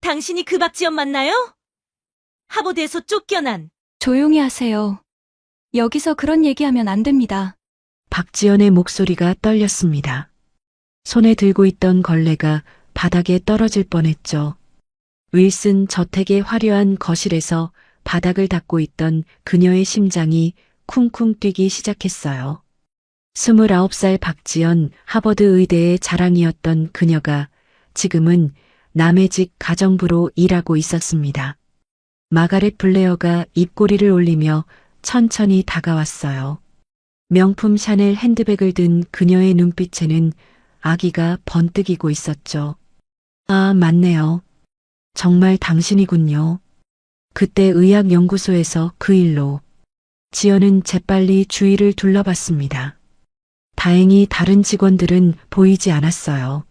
당신이 그 박지연 맞나요? 하버드에서 쫓겨난. 조용히 하세요. 여기서 그런 얘기하면 안 됩니다. 박지연의 목소리가 떨렸습니다. 손에 들고 있던 걸레가 바닥에 떨어질 뻔했죠. 윌슨 저택의 화려한 거실에서 바닥을 닦고 있던 그녀의 심장이 쿵쿵 뛰기 시작했어요. 29살 박지연, 하버드 의대의 자랑이었던 그녀가 지금은 남의 집 가정부로 일하고 있었습니다. 마가렛 블레어가 입꼬리를 올리며 천천히 다가왔어요. 명품 샤넬 핸드백을 든 그녀의 눈빛에는 아기가 번뜩이고 있었죠. 아, 맞네요. 정말 당신이군요. 그때 의학연구소에서 그 일로. 지연은 재빨리 주위를 둘러봤습니다. 다행히 다른 직원들은 보이지 않았어요.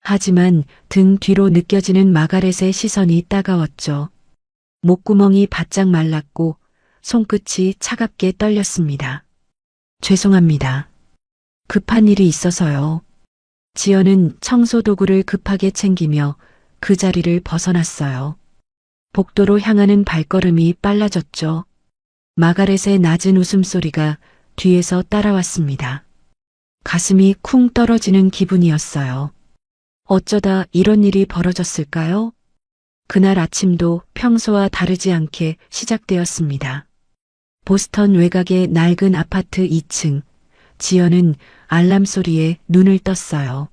하지만 등 뒤로 느껴지는 마가렛의 시선이 따가웠죠. 목구멍이 바짝 말랐고 손끝이 차갑게 떨렸습니다. 죄송합니다. 급한 일이 있어서요. 지연은 청소 도구를 급하게 챙기며 그 자리를 벗어났어요. 복도로 향하는 발걸음이 빨라졌죠. 마가렛의 낮은 웃음소리가 뒤에서 따라왔습니다. 가슴이 쿵 떨어지는 기분이었어요. 어쩌다 이런 일이 벌어졌을까요? 그날 아침도 평소와 다르지 않게 시작되었습니다. 보스턴 외곽의 낡은 아파트 2층, 지연은 알람 소리에 눈을 떴어요.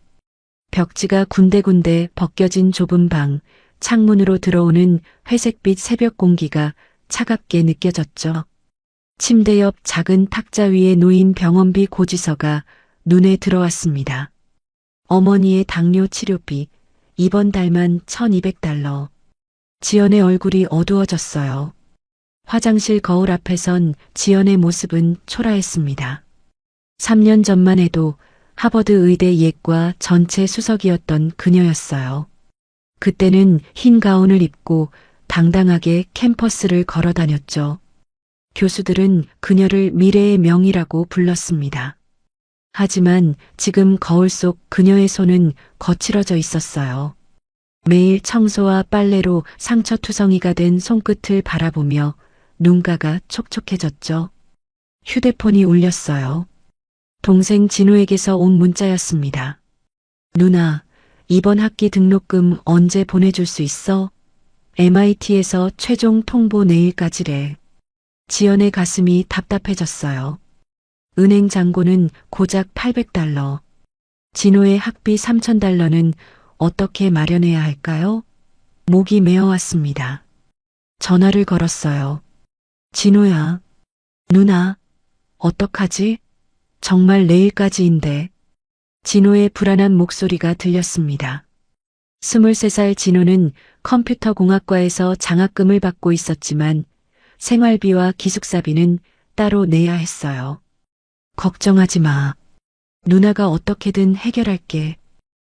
벽지가 군데군데 벗겨진 좁은 방, 창문으로 들어오는 회색빛 새벽 공기가 차갑게 느껴졌죠. 침대 옆 작은 탁자 위에 놓인 병원비 고지서가 눈에 들어왔습니다. 어머니의 당뇨 치료비, 이번 달만 $1200. 지연의 얼굴이 어두워졌어요. 화장실 거울 앞에선 지연의 모습은 초라했습니다. 3년 전만 해도 하버드 의대 예과 전체 수석이었던 그녀였어요. 그때는 흰 가운을 입고 당당하게 캠퍼스를 걸어 다녔죠. 교수들은 그녀를 미래의 명이라고 불렀습니다. 하지만 지금 거울 속 그녀의 손은 거칠어져 있었어요. 매일 청소와 빨래로 상처투성이가 된 손끝을 바라보며 눈가가 촉촉해졌죠. 휴대폰이 울렸어요. 동생 진우에게서 온 문자였습니다. 누나, 이번 학기 등록금 언제 보내줄 수 있어? MIT에서 최종 통보 내일까지래. 지연의 가슴이 답답해졌어요. 은행 잔고는 고작 $800. 진호의 학비 $3000는 어떻게 마련해야 할까요? 목이 메어왔습니다. 전화를 걸었어요. 진호야, 누나, 어떡하지? 정말 내일까지인데. 진호의 불안한 목소리가 들렸습니다. 23살 진호는 컴퓨터공학과에서 장학금을 받고 있었지만 생활비와 기숙사비는 따로 내야 했어요. 걱정하지 마. 누나가 어떻게든 해결할게.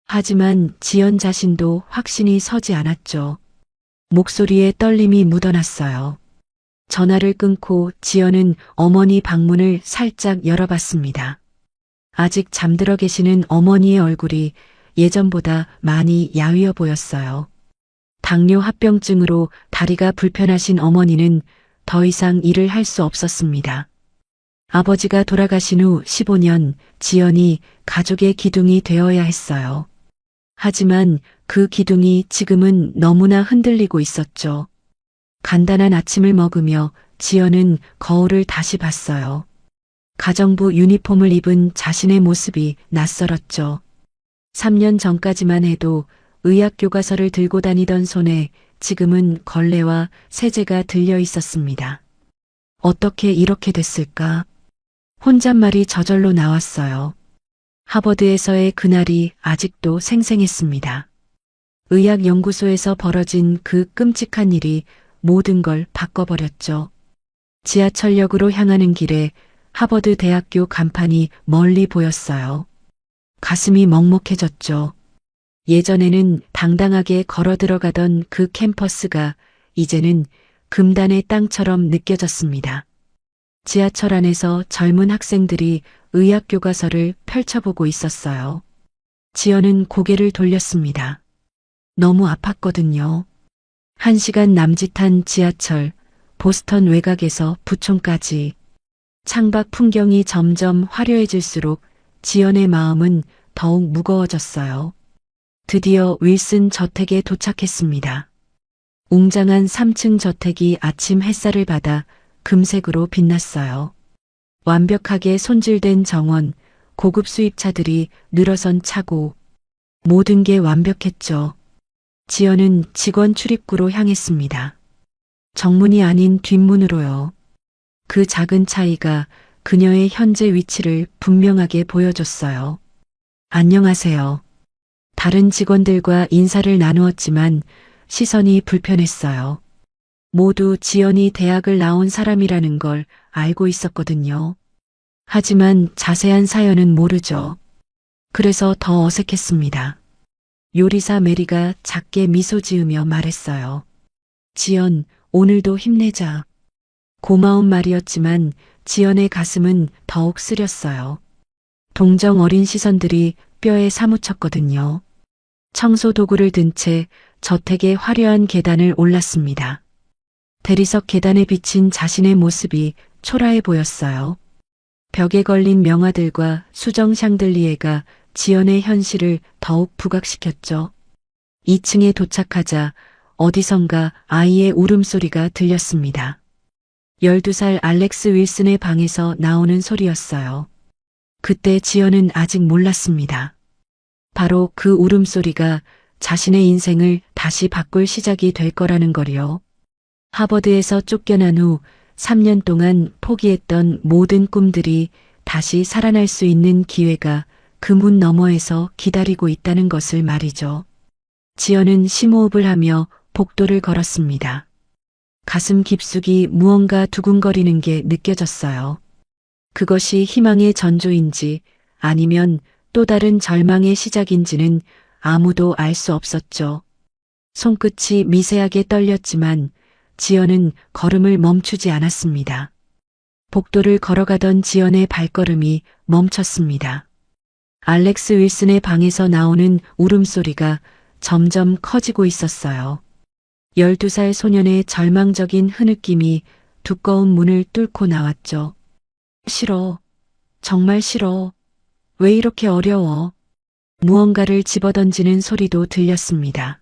하지만 지연 자신도 확신이 서지 않았죠. 목소리에 떨림이 묻어났어요. 전화를 끊고 지연은 어머니 방문을 살짝 열어봤습니다. 아직 잠들어 계시는 어머니의 얼굴이 예전보다 많이 야위어 보였어요. 당뇨 합병증으로 다리가 불편하신 어머니는 더 이상 일을 할 수 없었습니다. 아버지가 돌아가신 후 15년 지연이 가족의 기둥이 되어야 했어요. 하지만 그 기둥이 지금은 너무나 흔들리고 있었죠. 간단한 아침을 먹으며 지연은 거울을 다시 봤어요. 가정부 유니폼을 입은 자신의 모습이 낯설었죠. 3년 전까지만 해도 의학 교과서를 들고 다니던 손에 지금은 걸레와 세제가 들려 있었습니다. 어떻게 이렇게 됐을까? 혼잣말이 저절로 나왔어요. 하버드에서의 그날이 아직도 생생했습니다. 의학연구소에서 벌어진 그 끔찍한 일이 모든 걸 바꿔버렸죠. 지하철역으로 향하는 길에 하버드 대학교 간판이 멀리 보였어요. 가슴이 먹먹해졌죠. 예전에는 당당하게 걸어 들어가던 그 캠퍼스가 이제는 금단의 땅처럼 느껴졌습니다. 지하철 안에서 젊은 학생들이 의학 교과서를 펼쳐보고 있었어요. 지연은 고개를 돌렸습니다. 너무 아팠거든요. 1시간 남짓한 지하철, 보스턴 외곽에서 부촌까지. 창밖 풍경이 점점 화려해질수록 지연의 마음은 더욱 무거워졌어요. 드디어 윌슨 저택에 도착했습니다. 웅장한 3층 저택이 아침 햇살을 받아 금색으로 빛났어요. 완벽하게 손질된 정원, 고급 수입차들이 늘어선 차고, 모든 게 완벽했죠. 지연은 직원 출입구로 향했습니다. 정문이 아닌 뒷문으로요. 그 작은 차이가 그녀의 현재 위치를 분명하게 보여줬어요. 안녕하세요. 다른 직원들과 인사를 나누었지만 시선이 불편했어요. 모두 지연이 대학을 나온 사람이라는 걸 알고 있었거든요. 하지만 자세한 사연은 모르죠. 그래서 더 어색했습니다. 요리사 메리가 작게 미소 지으며 말했어요. 지연, 오늘도 힘내자. 고마운 말이었지만 지연의 가슴은 더욱 쓰렸어요. 동정 어린 시선들이 뼈에 사무쳤거든요. 청소 도구를 든 채 저택의 화려한 계단을 올랐습니다. 대리석 계단에 비친 자신의 모습이 초라해 보였어요. 벽에 걸린 명화들과 수정 샹들리에가 지연의 현실을 더욱 부각시켰죠. 2층에 도착하자 어디선가 아이의 울음소리가 들렸습니다. 12살 알렉스 윌슨의 방에서 나오는 소리였어요. 그때 지연은 아직 몰랐습니다. 바로 그 울음소리가 자신의 인생을 다시 바꿀 시작이 될 거라는 거리요. 하버드에서 쫓겨난 후 3년 동안 포기했던 모든 꿈들이 다시 살아날 수 있는 기회가 그 문 너머에서 기다리고 있다는 것을 말이죠. 지연은 심호흡을 하며 복도를 걸었습니다. 가슴 깊숙이 무언가 두근거리는 게 느껴졌어요. 그것이 희망의 전조인지 아니면 또 다른 절망의 시작인지는 아무도 알 수 없었죠. 손끝이 미세하게 떨렸지만 지연은 걸음을 멈추지 않았습니다. 복도를 걸어가던 지연의 발걸음이 멈췄습니다. 알렉스 윌슨의 방에서 나오는 울음소리가 점점 커지고 있었어요. 12살 소년의 절망적인 흐느낌이 두꺼운 문을 뚫고 나왔죠. 싫어. 정말 싫어. 왜 이렇게 어려워? 무언가를 집어던지는 소리도 들렸습니다.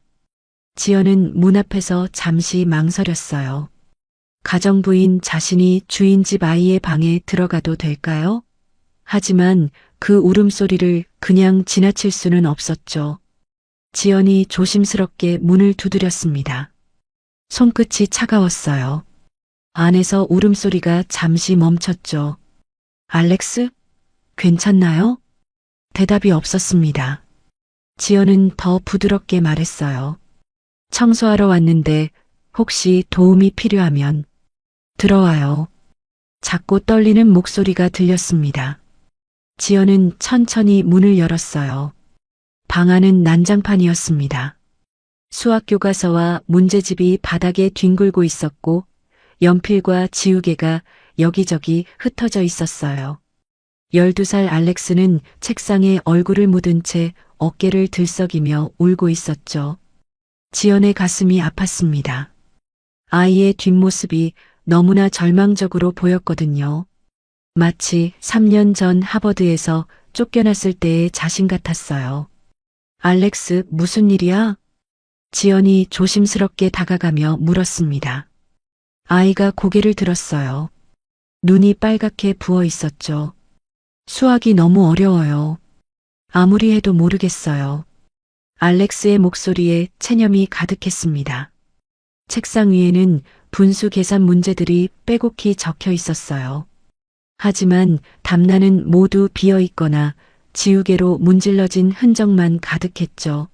지연은 문 앞에서 잠시 망설였어요. 가정부인 자신이 주인집 아이의 방에 들어가도 될까요? 하지만 그 울음소리를 그냥 지나칠 수는 없었죠. 지연이 조심스럽게 문을 두드렸습니다. 손끝이 차가웠어요. 안에서 울음소리가 잠시 멈췄죠. 알렉스? 괜찮나요? 대답이 없었습니다. 지연은 더 부드럽게 말했어요. 청소하러 왔는데 혹시 도움이 필요하면 들어와요. 작고 떨리는 목소리가 들렸습니다. 지연은 천천히 문을 열었어요. 방 안은 난장판이었습니다. 수학 교과서와 문제집이 바닥에 뒹굴고 있었고 연필과 지우개가 여기저기 흩어져 있었어요. 12살 알렉스는 책상에 얼굴을 묻은 채 어깨를 들썩이며 울고 있었죠. 지연의 가슴이 아팠습니다. 아이의 뒷모습이 너무나 절망적으로 보였거든요. 마치 3년 전 하버드에서 쫓겨났을 때의 자신 같았어요. 알렉스, 무슨 일이야? 지연이 조심스럽게 다가가며 물었습니다. 아이가 고개를 들었어요. 눈이 빨갛게 부어 있었죠. 수학이 너무 어려워요. 아무리 해도 모르겠어요. 알렉스의 목소리에 체념이 가득했습니다. 책상 위에는 분수 계산 문제들이 빼곡히 적혀 있었어요. 하지만 답란은 모두 비어 있거나 지우개로 문질러진 흔적만 가득했죠.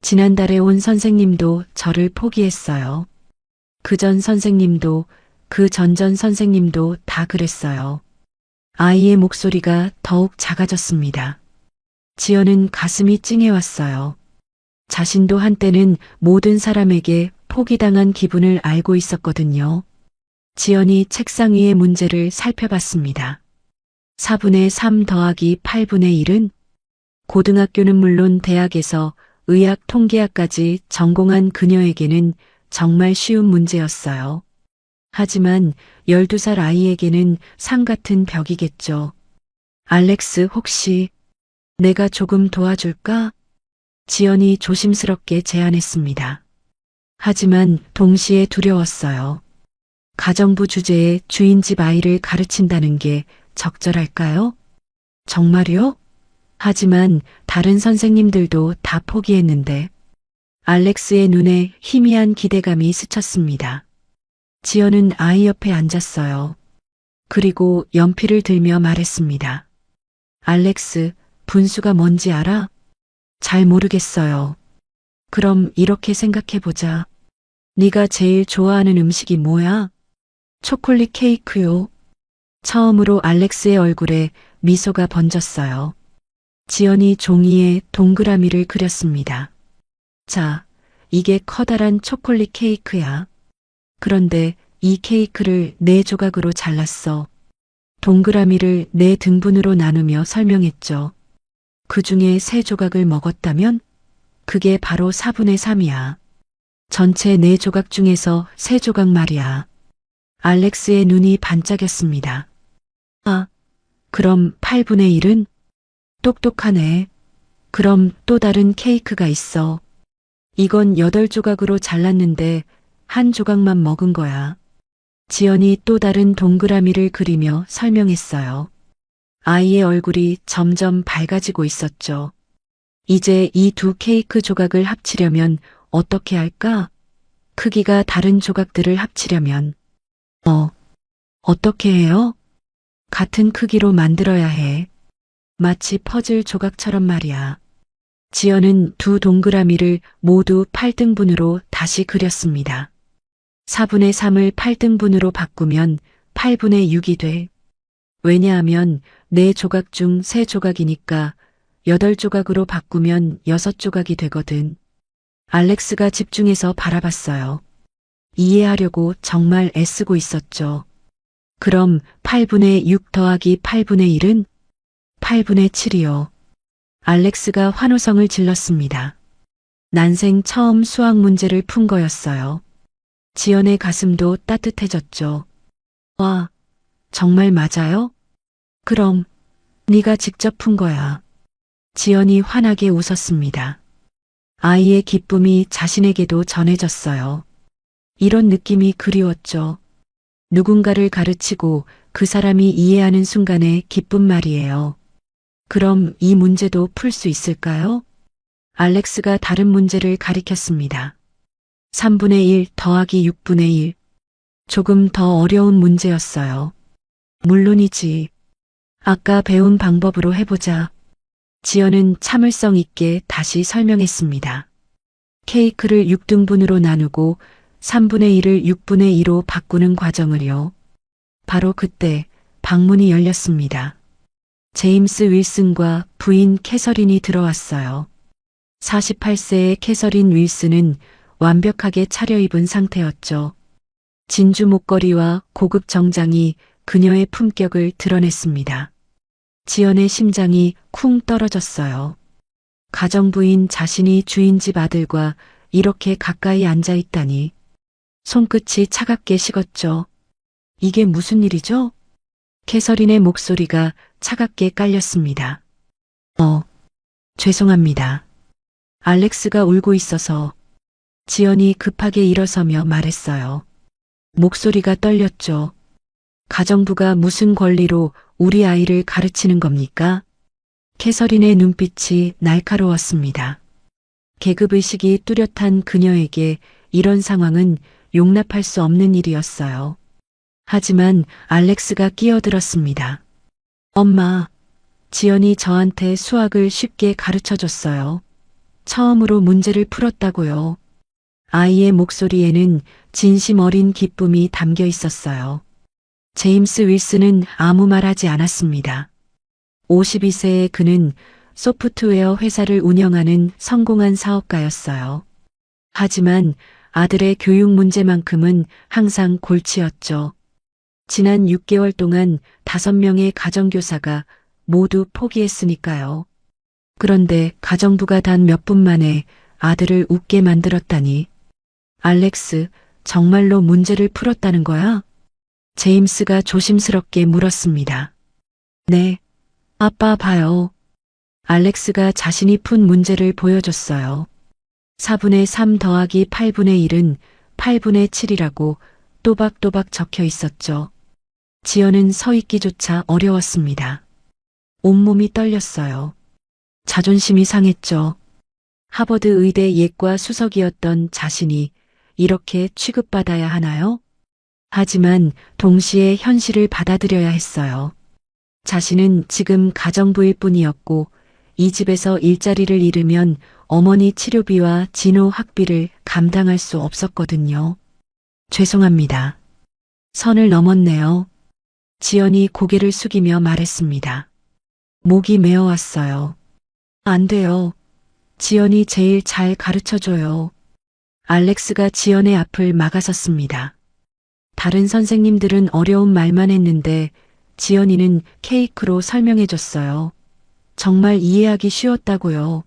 지난달에 온 선생님도 저를 포기했어요. 그전 선생님도 그 전전 선생님도 다 그랬어요. 아이의 목소리가 더욱 작아졌습니다. 지연은 가슴이 찡해왔어요. 자신도 한때는 모든 사람에게 포기당한 기분을 알고 있었거든요. 지연이 책상 위의 문제를 살펴봤습니다. 4분의 3 더하기 8분의 1은? 고등학교는 물론 대학에서 의학 통계학까지 전공한 그녀에게는 정말 쉬운 문제였어요. 하지만 12살 아이에게는 산 같은 벽이겠죠. 알렉스, 혹시 내가 조금 도와줄까? 지연이 조심스럽게 제안했습니다. 하지만 동시에 두려웠어요. 가정부 주제에 주인집 아이를 가르친다는 게 적절할까요? 정말요? 하지만 다른 선생님들도 다 포기했는데 알렉스의 눈에 희미한 기대감이 스쳤습니다. 지연은 아이 옆에 앉았어요. 그리고 연필을 들며 말했습니다. 알렉스, 분수가 뭔지 알아? 잘 모르겠어요. 그럼 이렇게 생각해보자. 네가 제일 좋아하는 음식이 뭐야? 초콜릿 케이크요. 처음으로 알렉스의 얼굴에 미소가 번졌어요. 지연이 종이에 동그라미를 그렸습니다. 자, 이게 커다란 초콜릿 케이크야. 그런데 이 케이크를 4조각으로 잘랐어. 동그라미를 4등분으로 나누며 설명했죠. 그 중에 3조각을 먹었다면 그게 바로 4분의 3이야. 전체 4조각 중에서 3조각 말이야. 알렉스의 눈이 반짝였습니다. 아, 그럼 8분의 1은? 똑똑하네. 그럼 또 다른 케이크가 있어. 이건 8조각으로 잘랐는데 한 조각만 먹은 거야. 지연이 또 다른 동그라미를 그리며 설명했어요. 아이의 얼굴이 점점 밝아지고 있었죠. 이제 이 2 케이크 조각을 합치려면 어떻게 할까? 크기가 다른 조각들을 합치려면. 어떻게 해요? 같은 크기로 만들어야 해. 마치 퍼즐 조각처럼 말이야. 지연은 2 동그라미를 모두 8등분으로 다시 그렸습니다. 4분의 3을 8등분으로 바꾸면 8분의 6이 돼. 왜냐하면 4조각 중 3조각이니까 8조각으로 바꾸면 6조각이 되거든. 알렉스가 집중해서 바라봤어요. 이해하려고 정말 애쓰고 있었죠. 그럼 8분의 6 더하기 8분의 1은? 8분의 7이요. 알렉스가 환호성을 질렀습니다. 난생 처음 수학 문제를 푼 거였어요. 지연의 가슴도 따뜻해졌죠. 와, 정말 맞아요? 그럼 네가 직접 푼 거야. 지연이 환하게 웃었습니다. 아이의 기쁨이 자신에게도 전해졌어요. 이런 느낌이 그리웠죠. 누군가를 가르치고 그 사람이 이해하는 순간의 기쁨 말이에요. 그럼 이 문제도 풀 수 있을까요? 알렉스가 다른 문제를 가리켰습니다. 3분의 1 더하기 6분의 1. 조금 더 어려운 문제였어요. 물론이지. 아까 배운 방법으로 해보자. 지연은 참을성 있게 다시 설명했습니다. 케이크를 6등분으로 나누고 3분의 1을 6분의 2로 바꾸는 과정을요. 바로 그때 방문이 열렸습니다. 제임스 윌슨과 부인 캐서린이 들어왔어요. 48세의 캐서린 윌슨은 완벽하게 차려입은 상태였죠. 진주 목걸이와 고급 정장이 그녀의 품격을 드러냈습니다. 지연의 심장이 쿵 떨어졌어요. 가정부인 자신이 주인집 아들과 이렇게 가까이 앉아 있다니. 손끝이 차갑게 식었죠. 이게 무슨 일이죠? 캐서린의 목소리가 차갑게 깔렸습니다. 죄송합니다. 알렉스가 울고 있어서. 지연이 급하게 일어서며 말했어요. 목소리가 떨렸죠. 가정부가 무슨 권리로 우리 아이를 가르치는 겁니까? 캐서린의 눈빛이 날카로웠습니다. 계급의식이 뚜렷한 그녀에게 이런 상황은 용납할 수 없는 일이었어요. 하지만 알렉스가 끼어들었습니다. 엄마, 지연이 저한테 수학을 쉽게 가르쳐줬어요. 처음으로 문제를 풀었다고요. 아이의 목소리에는 진심 어린 기쁨이 담겨 있었어요. 제임스 윌슨은 아무 말 하지 않았습니다. 52세의 그는 소프트웨어 회사를 운영하는 성공한 사업가였어요. 하지만 아들의 교육 문제만큼은 항상 골치였죠. 지난 6개월 동안 5명의 가정교사가 모두 포기했으니까요. 그런데 가정부가 단 몇 분 만에 아들을 웃게 만들었다니. 알렉스, 정말로 문제를 풀었다는 거야? 제임스가 조심스럽게 물었습니다. 네. 아빠 봐요. 알렉스가 자신이 푼 문제를 보여줬어요. 4분의 3 더하기 8분의 1은 8분의 7이라고 또박또박 적혀 있었죠. 지연은 서 있기조차 어려웠습니다. 온몸이 떨렸어요. 자존심이 상했죠. 하버드 의대 예과 수석이었던 자신이 이렇게 취급받아야 하나요? 하지만 동시에 현실을 받아들여야 했어요. 자신은 지금 가정부일 뿐이었고 이 집에서 일자리를 잃으면 어머니 치료비와 진호 학비를 감당할 수 없었거든요. 죄송합니다. 선을 넘었네요. 지연이 고개를 숙이며 말했습니다. 목이 메어왔어요. 안 돼요. 지연이 제일 잘 가르쳐줘요. 알렉스가 지연의 앞을 막아섰습니다. 다른 선생님들은 어려운 말만 했는데 지연이는 케이크로 설명해줬어요. 정말 이해하기 쉬웠다고요.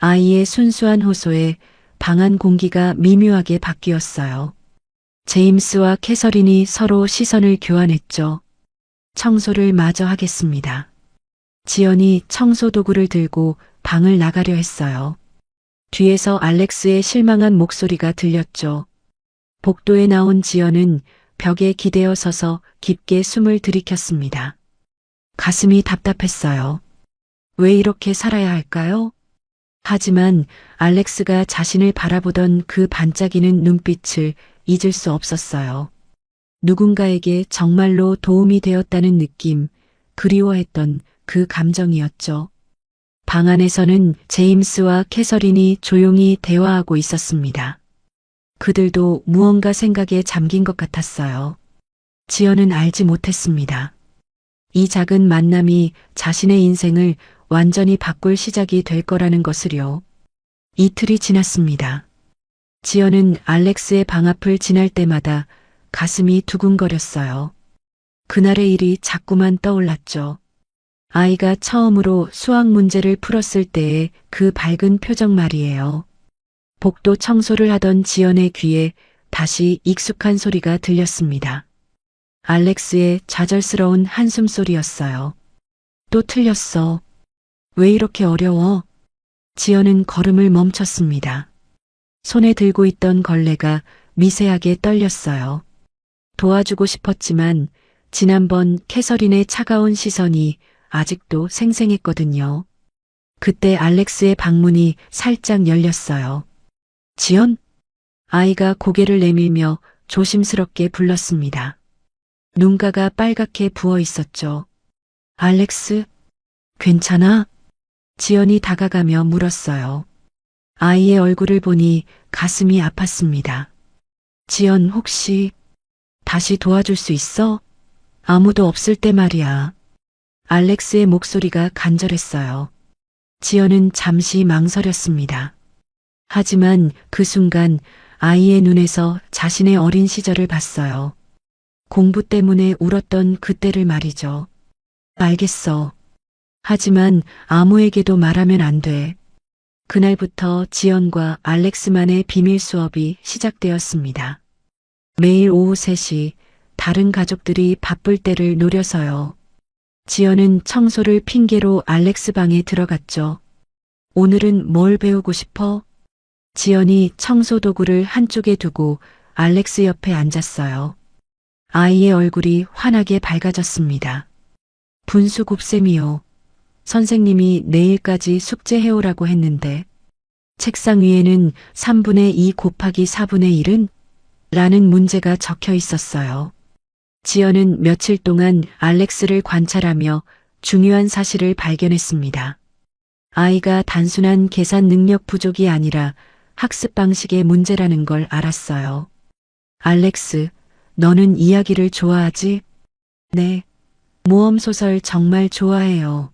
아이의 순수한 호소에 방안 공기가 미묘하게 바뀌었어요. 제임스와 캐서린이 서로 시선을 교환했죠. 청소를 마저 하겠습니다. 지연이 청소 도구를 들고 방을 나가려 했어요. 뒤에서 알렉스의 실망한 목소리가 들렸죠. 복도에 나온 지연은 벽에 기대어 서서 깊게 숨을 들이켰습니다. 가슴이 답답했어요. 왜 이렇게 살아야 할까요? 하지만 알렉스가 자신을 바라보던 그 반짝이는 눈빛을 잊을 수 없었어요. 누군가에게 정말로 도움이 되었다는 느낌, 그리워했던 그 감정이었죠. 방 안에서는 제임스와 캐서린이 조용히 대화하고 있었습니다. 그들도 무언가 생각에 잠긴 것 같았어요. 지연은 알지 못했습니다. 이 작은 만남이 자신의 인생을 완전히 바꿀 시작이 될 거라는 것을요. 이틀이 지났습니다. 지연은 알렉스의 방 앞을 지날 때마다 가슴이 두근거렸어요. 그날의 일이 자꾸만 떠올랐죠. 아이가 처음으로 수학 문제를 풀었을 때의 그 밝은 표정 말이에요. 복도 청소를 하던 지연의 귀에 다시 익숙한 소리가 들렸습니다. 알렉스의 좌절스러운 한숨 소리였어요. 또 틀렸어. 왜 이렇게 어려워? 지연은 걸음을 멈췄습니다. 손에 들고 있던 걸레가 미세하게 떨렸어요. 도와주고 싶었지만 지난번 캐서린의 차가운 시선이 아직도 생생했거든요. 그때 알렉스의 방문이 살짝 열렸어요. 지연? 아이가 고개를 내밀며 조심스럽게 불렀습니다. 눈가가 빨갛게 부어 있었죠. 알렉스, 괜찮아? 지연이 다가가며 물었어요. 아이의 얼굴을 보니 가슴이 아팠습니다. 지연, 혹시 다시 도와줄 수 있어? 아무도 없을 때 말이야. 알렉스의 목소리가 간절했어요. 지연은 잠시 망설였습니다. 하지만 그 순간 아이의 눈에서 자신의 어린 시절을 봤어요. 공부 때문에 울었던 그때를 말이죠. 알겠어. 하지만 아무에게도 말하면 안 돼. 그날부터 지연과 알렉스만의 비밀 수업이 시작되었습니다. 매일 오후 3시 다른 가족들이 바쁠 때를 노려서요. 지연은 청소를 핑계로 알렉스 방에 들어갔죠. 오늘은 뭘 배우고 싶어? 지연이 청소 도구를 한쪽에 두고 알렉스 옆에 앉았어요. 아이의 얼굴이 환하게 밝아졌습니다. 분수 곱셈이요. 선생님이 내일까지 숙제해오라고 했는데 책상 위에는 3분의 2 곱하기 4분의 1은? 라는 문제가 적혀 있었어요. 지연은 며칠 동안 알렉스를 관찰하며 중요한 사실을 발견했습니다. 아이가 단순한 계산 능력 부족이 아니라 학습 방식의 문제라는 걸 알았어요. 알렉스, 너는 이야기를 좋아하지? 네. 모험소설 정말 좋아해요.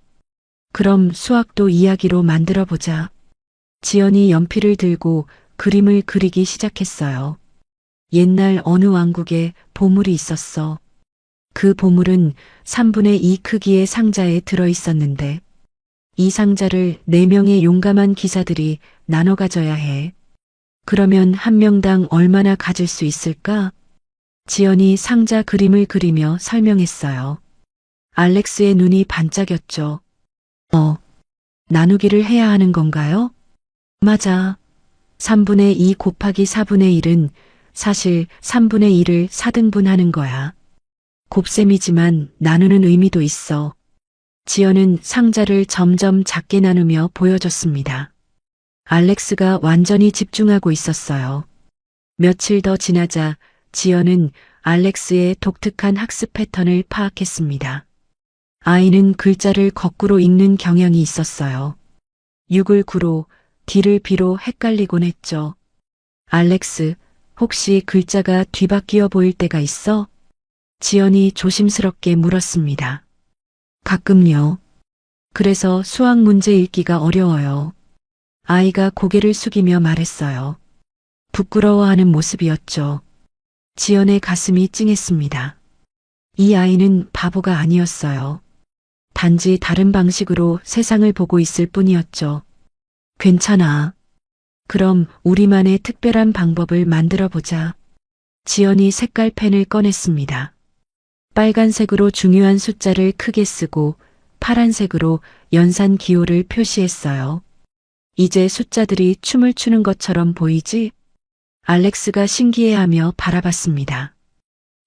그럼 수학도 이야기로 만들어 보자. 지연이 연필을 들고 그림을 그리기 시작했어요. 옛날 어느 왕국에 보물이 있었어. 그 보물은 3분의 2 크기의 상자에 들어 있었는데 이 상자를 4명의 용감한 기사들이 나눠 가져야 해. 그러면 한 명당 얼마나 가질 수 있을까? 지연이 상자 그림을 그리며 설명했어요. 알렉스의 눈이 반짝였죠. 나누기를 해야 하는 건가요? 맞아. 3분의 2 곱하기 4분의 1은 사실 3분의 1을 4등분하는 거야. 곱셈이지만 나누는 의미도 있어. 지연은 상자를 점점 작게 나누며 보여줬습니다. 알렉스가 완전히 집중하고 있었어요. 며칠 더 지나자 지연은 알렉스의 독특한 학습 패턴을 파악했습니다. 아이는 글자를 거꾸로 읽는 경향이 있었어요. 6을 9로, D를 B로 헷갈리곤 했죠. 알렉스, 혹시 글자가 뒤바뀌어 보일 때가 있어? 지연이 조심스럽게 물었습니다. 가끔요. 그래서 수학 문제 읽기가 어려워요. 아이가 고개를 숙이며 말했어요. 부끄러워하는 모습이었죠. 지연의 가슴이 찡했습니다. 이 아이는 바보가 아니었어요. 단지 다른 방식으로 세상을 보고 있을 뿐이었죠. 괜찮아. 그럼 우리만의 특별한 방법을 만들어 보자. 지연이 색깔 펜을 꺼냈습니다. 빨간색으로 중요한 숫자를 크게 쓰고 파란색으로 연산 기호를 표시했어요. 이제 숫자들이 춤을 추는 것처럼 보이지? 알렉스가 신기해하며 바라봤습니다.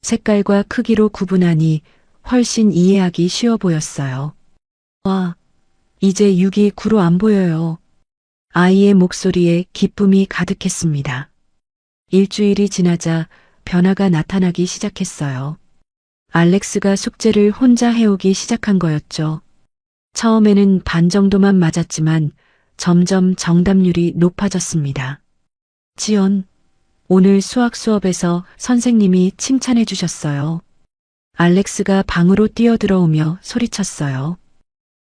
색깔과 크기로 구분하니 훨씬 이해하기 쉬워 보였어요. 와, 이제 6이 9로 안 보여요. 아이의 목소리에 기쁨이 가득했습니다. 일주일이 지나자 변화가 나타나기 시작했어요. 알렉스가 숙제를 혼자 해오기 시작한 거였죠. 처음에는 반 정도만 맞았지만 점점 정답률이 높아졌습니다. 지연, 오늘 수학 수업에서 선생님이 칭찬해 주셨어요. 알렉스가 방으로 뛰어들어오며 소리쳤어요.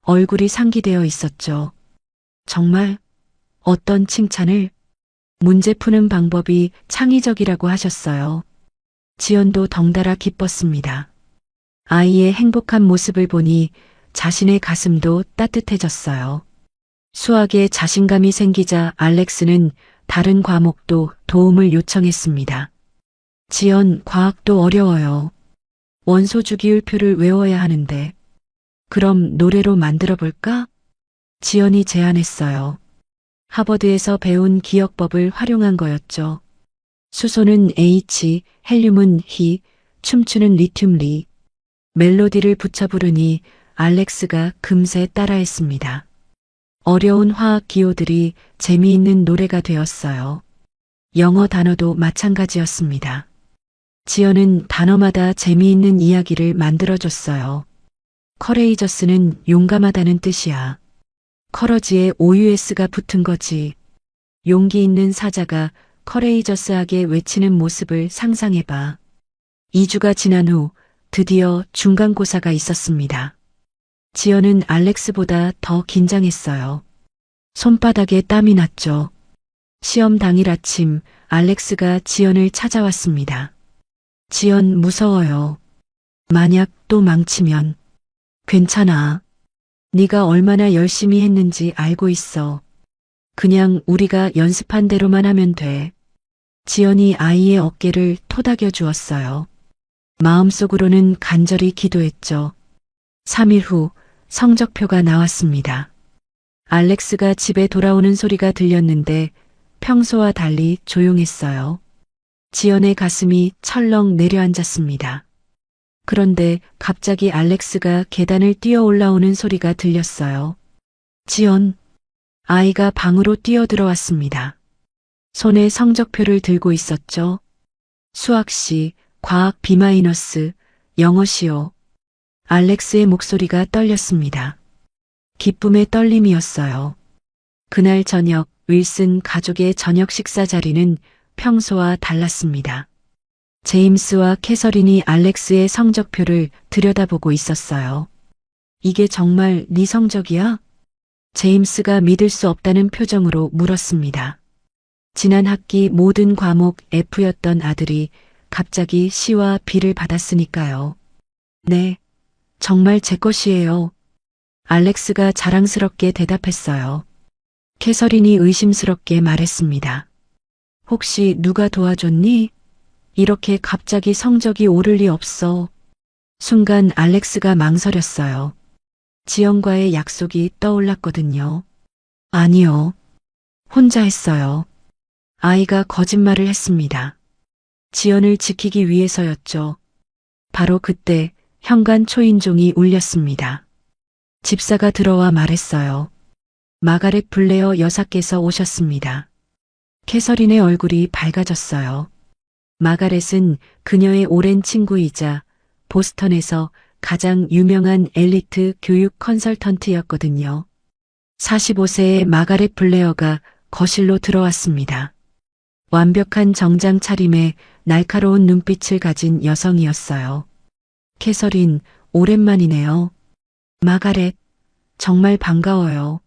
얼굴이 상기되어 있었죠. 정말? 어떤 칭찬을? 문제 푸는 방법이 창의적이라고 하셨어요. 지연도 덩달아 기뻤습니다. 아이의 행복한 모습을 보니 자신의 가슴도 따뜻해졌어요. 수학에 자신감이 생기자 알렉스는 다른 과목도 도움을 요청했습니다. 지연, 과학도 어려워요. 원소 주기율표를 외워야 하는데. 그럼 노래로 만들어 볼까? 지연이 제안했어요. 하버드에서 배운 기억법을 활용한 거였죠. 수소는 H, 헬륨은 히, 춤추는 리튬 리. 멜로디를 붙여 부르니 알렉스가 금세 따라했습니다. 어려운 화학 기호들이 재미있는 노래가 되었어요. 영어 단어도 마찬가지였습니다. 지연은 단어마다 재미있는 이야기를 만들어줬어요. 커레이저스는 용감하다는 뜻이야. 커러지에 OUS가 붙은 거지. 용기 있는 사자가 커레이저스하게 외치는 모습을 상상해봐. 2주가 지난 후 드디어 중간고사가 있었습니다. 지연은 알렉스보다 더 긴장했어요. 손바닥에 땀이 났죠. 시험 당일 아침 알렉스가 지연을 찾아왔습니다. 지연, 무서워요. 만약 또 망치면. 괜찮아. 네가 얼마나 열심히 했는지 알고 있어. 그냥 우리가 연습한 대로만 하면 돼. 지연이 아이의 어깨를 토닥여 주었어요. 마음속으로는 간절히 기도했죠. 3일 후 성적표가 나왔습니다. 알렉스가 집에 돌아오는 소리가 들렸는데 평소와 달리 조용했어요. 지연의 가슴이 철렁 내려앉았습니다. 그런데 갑자기 알렉스가 계단을 뛰어 올라오는 소리가 들렸어요. 지연, 아이가 방으로 뛰어 들어왔습니다. 손에 성적표를 들고 있었죠. 수학 C, 과학 B-, 영어 C요. 알렉스의 목소리가 떨렸습니다. 기쁨의 떨림이었어요. 그날 저녁 윌슨 가족의 저녁 식사 자리는 평소와 달랐습니다. 제임스와 캐서린이 알렉스의 성적표를 들여다보고 있었어요. 이게 정말 네 성적이야? 제임스가 믿을 수 없다는 표정으로 물었습니다. 지난 학기 모든 과목 F였던 아들이 갑자기 C와 B를 받았으니까요. 네, 정말 제 것이에요. 알렉스가 자랑스럽게 대답했어요. 캐서린이 의심스럽게 말했습니다. 혹시 누가 도와줬니? 이렇게 갑자기 성적이 오를 리 없어. 순간 알렉스가 망설였어요. 지연과의 약속이 떠올랐거든요. 아니요. 혼자 했어요. 아이가 거짓말을 했습니다. 지연을 지키기 위해서였죠. 바로 그때 현관 초인종이 울렸습니다. 집사가 들어와 말했어요. 마가렛 블레어 여사께서 오셨습니다. 캐서린의 얼굴이 밝아졌어요. 마가렛은 그녀의 오랜 친구이자 보스턴에서 가장 유명한 엘리트 교육 컨설턴트였거든요. 45세의 마가렛 블레어가 거실로 들어왔습니다. 완벽한 정장 차림에 날카로운 눈빛을 가진 여성이었어요. 캐서린, 오랜만이네요. 마가렛, 정말 반가워요.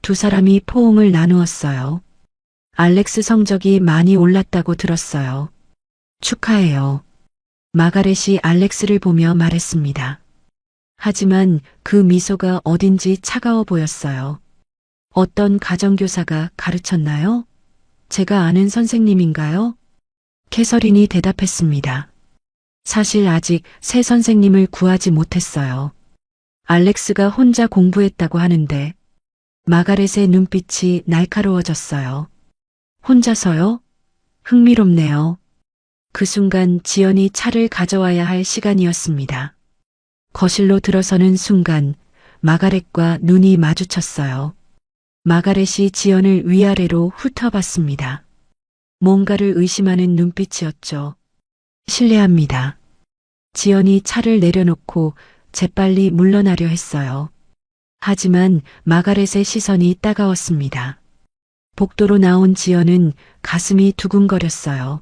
두 사람이 포옹을 나누었어요. 알렉스 성적이 많이 올랐다고 들었어요. 축하해요. 마가렛이 알렉스를 보며 말했습니다. 하지만 그 미소가 어딘지 차가워 보였어요. 어떤 가정교사가 가르쳤나요? 제가 아는 선생님인가요? 캐서린이 대답했습니다. 사실 아직 새 선생님을 구하지 못했어요. 알렉스가 혼자 공부했다고 하는데 마가렛의 눈빛이 날카로워졌어요. 혼자서요? 흥미롭네요. 그 순간 지연이 차를 가져와야 할 시간이었습니다. 거실로 들어서는 순간 마가렛과 눈이 마주쳤어요. 마가렛이 지연을 위아래로 훑어봤습니다. 뭔가를 의심하는 눈빛이었죠. 실례합니다. 지연이 차를 내려놓고 재빨리 물러나려 했어요. 하지만 마가렛의 시선이 따가웠습니다. 복도로 나온 지연은 가슴이 두근거렸어요.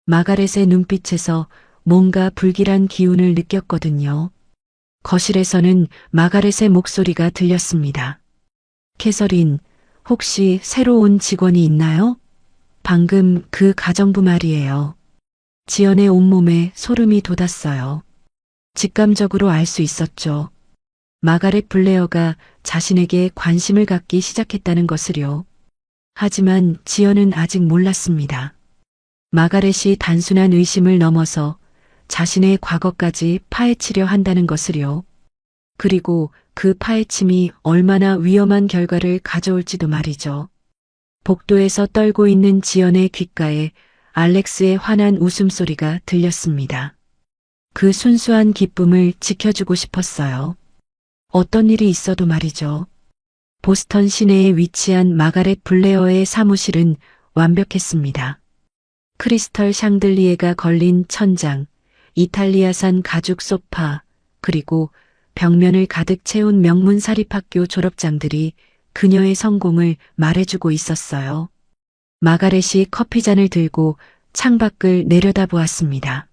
마가렛의 눈빛에서 뭔가 불길한 기운을 느꼈거든요. 거실에서는 마가렛의 목소리가 들렸습니다. 캐서린, 혹시 새로 온 직원이 있나요? 방금 그 가정부 말이에요. 지연의 온몸에 소름이 돋았어요. 직감적으로 알 수 있었죠. 마가렛 블레어가 자신에게 관심을 갖기 시작했다는 것을요. 하지만 지연은 아직 몰랐습니다. 마가렛이 단순한 의심을 넘어서 자신의 과거까지 파헤치려 한다는 것을요. 그리고 그 파헤침이 얼마나 위험한 결과를 가져올지도 말이죠. 복도에서 떨고 있는 지연의 귓가에 알렉스의 환한 웃음소리가 들렸습니다. 그 순수한 기쁨을 지켜주고 싶었어요. 어떤 일이 있어도 말이죠. 보스턴 시내에 위치한 마가렛 블레어의 사무실은 완벽했습니다. 크리스털 샹들리에가 걸린 천장, 이탈리아산 가죽 소파, 그리고 벽면을 가득 채운 명문 사립학교 졸업장들이 그녀의 성공을 말해주고 있었어요. 마가렛이 커피잔을 들고 창밖을 내려다보았습니다.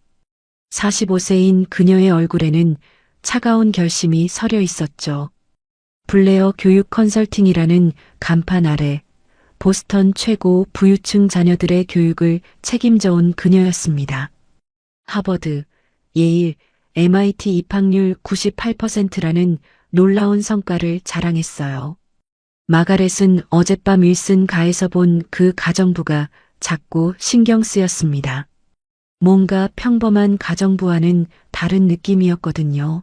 45세인 그녀의 얼굴에는 차가운 결심이 서려 있었죠. 블레어 교육 컨설팅이라는 간판 아래 보스턴 최고 부유층 자녀들의 교육을 책임져온 그녀였습니다. 하버드, 예일, MIT 입학률 98%라는 놀라운 성과를 자랑했어요. 마가렛은 어젯밤 윌슨 가에서 본 그 가정부가 자꾸 신경 쓰였습니다. 뭔가 평범한 가정부와는 다른 느낌이었거든요.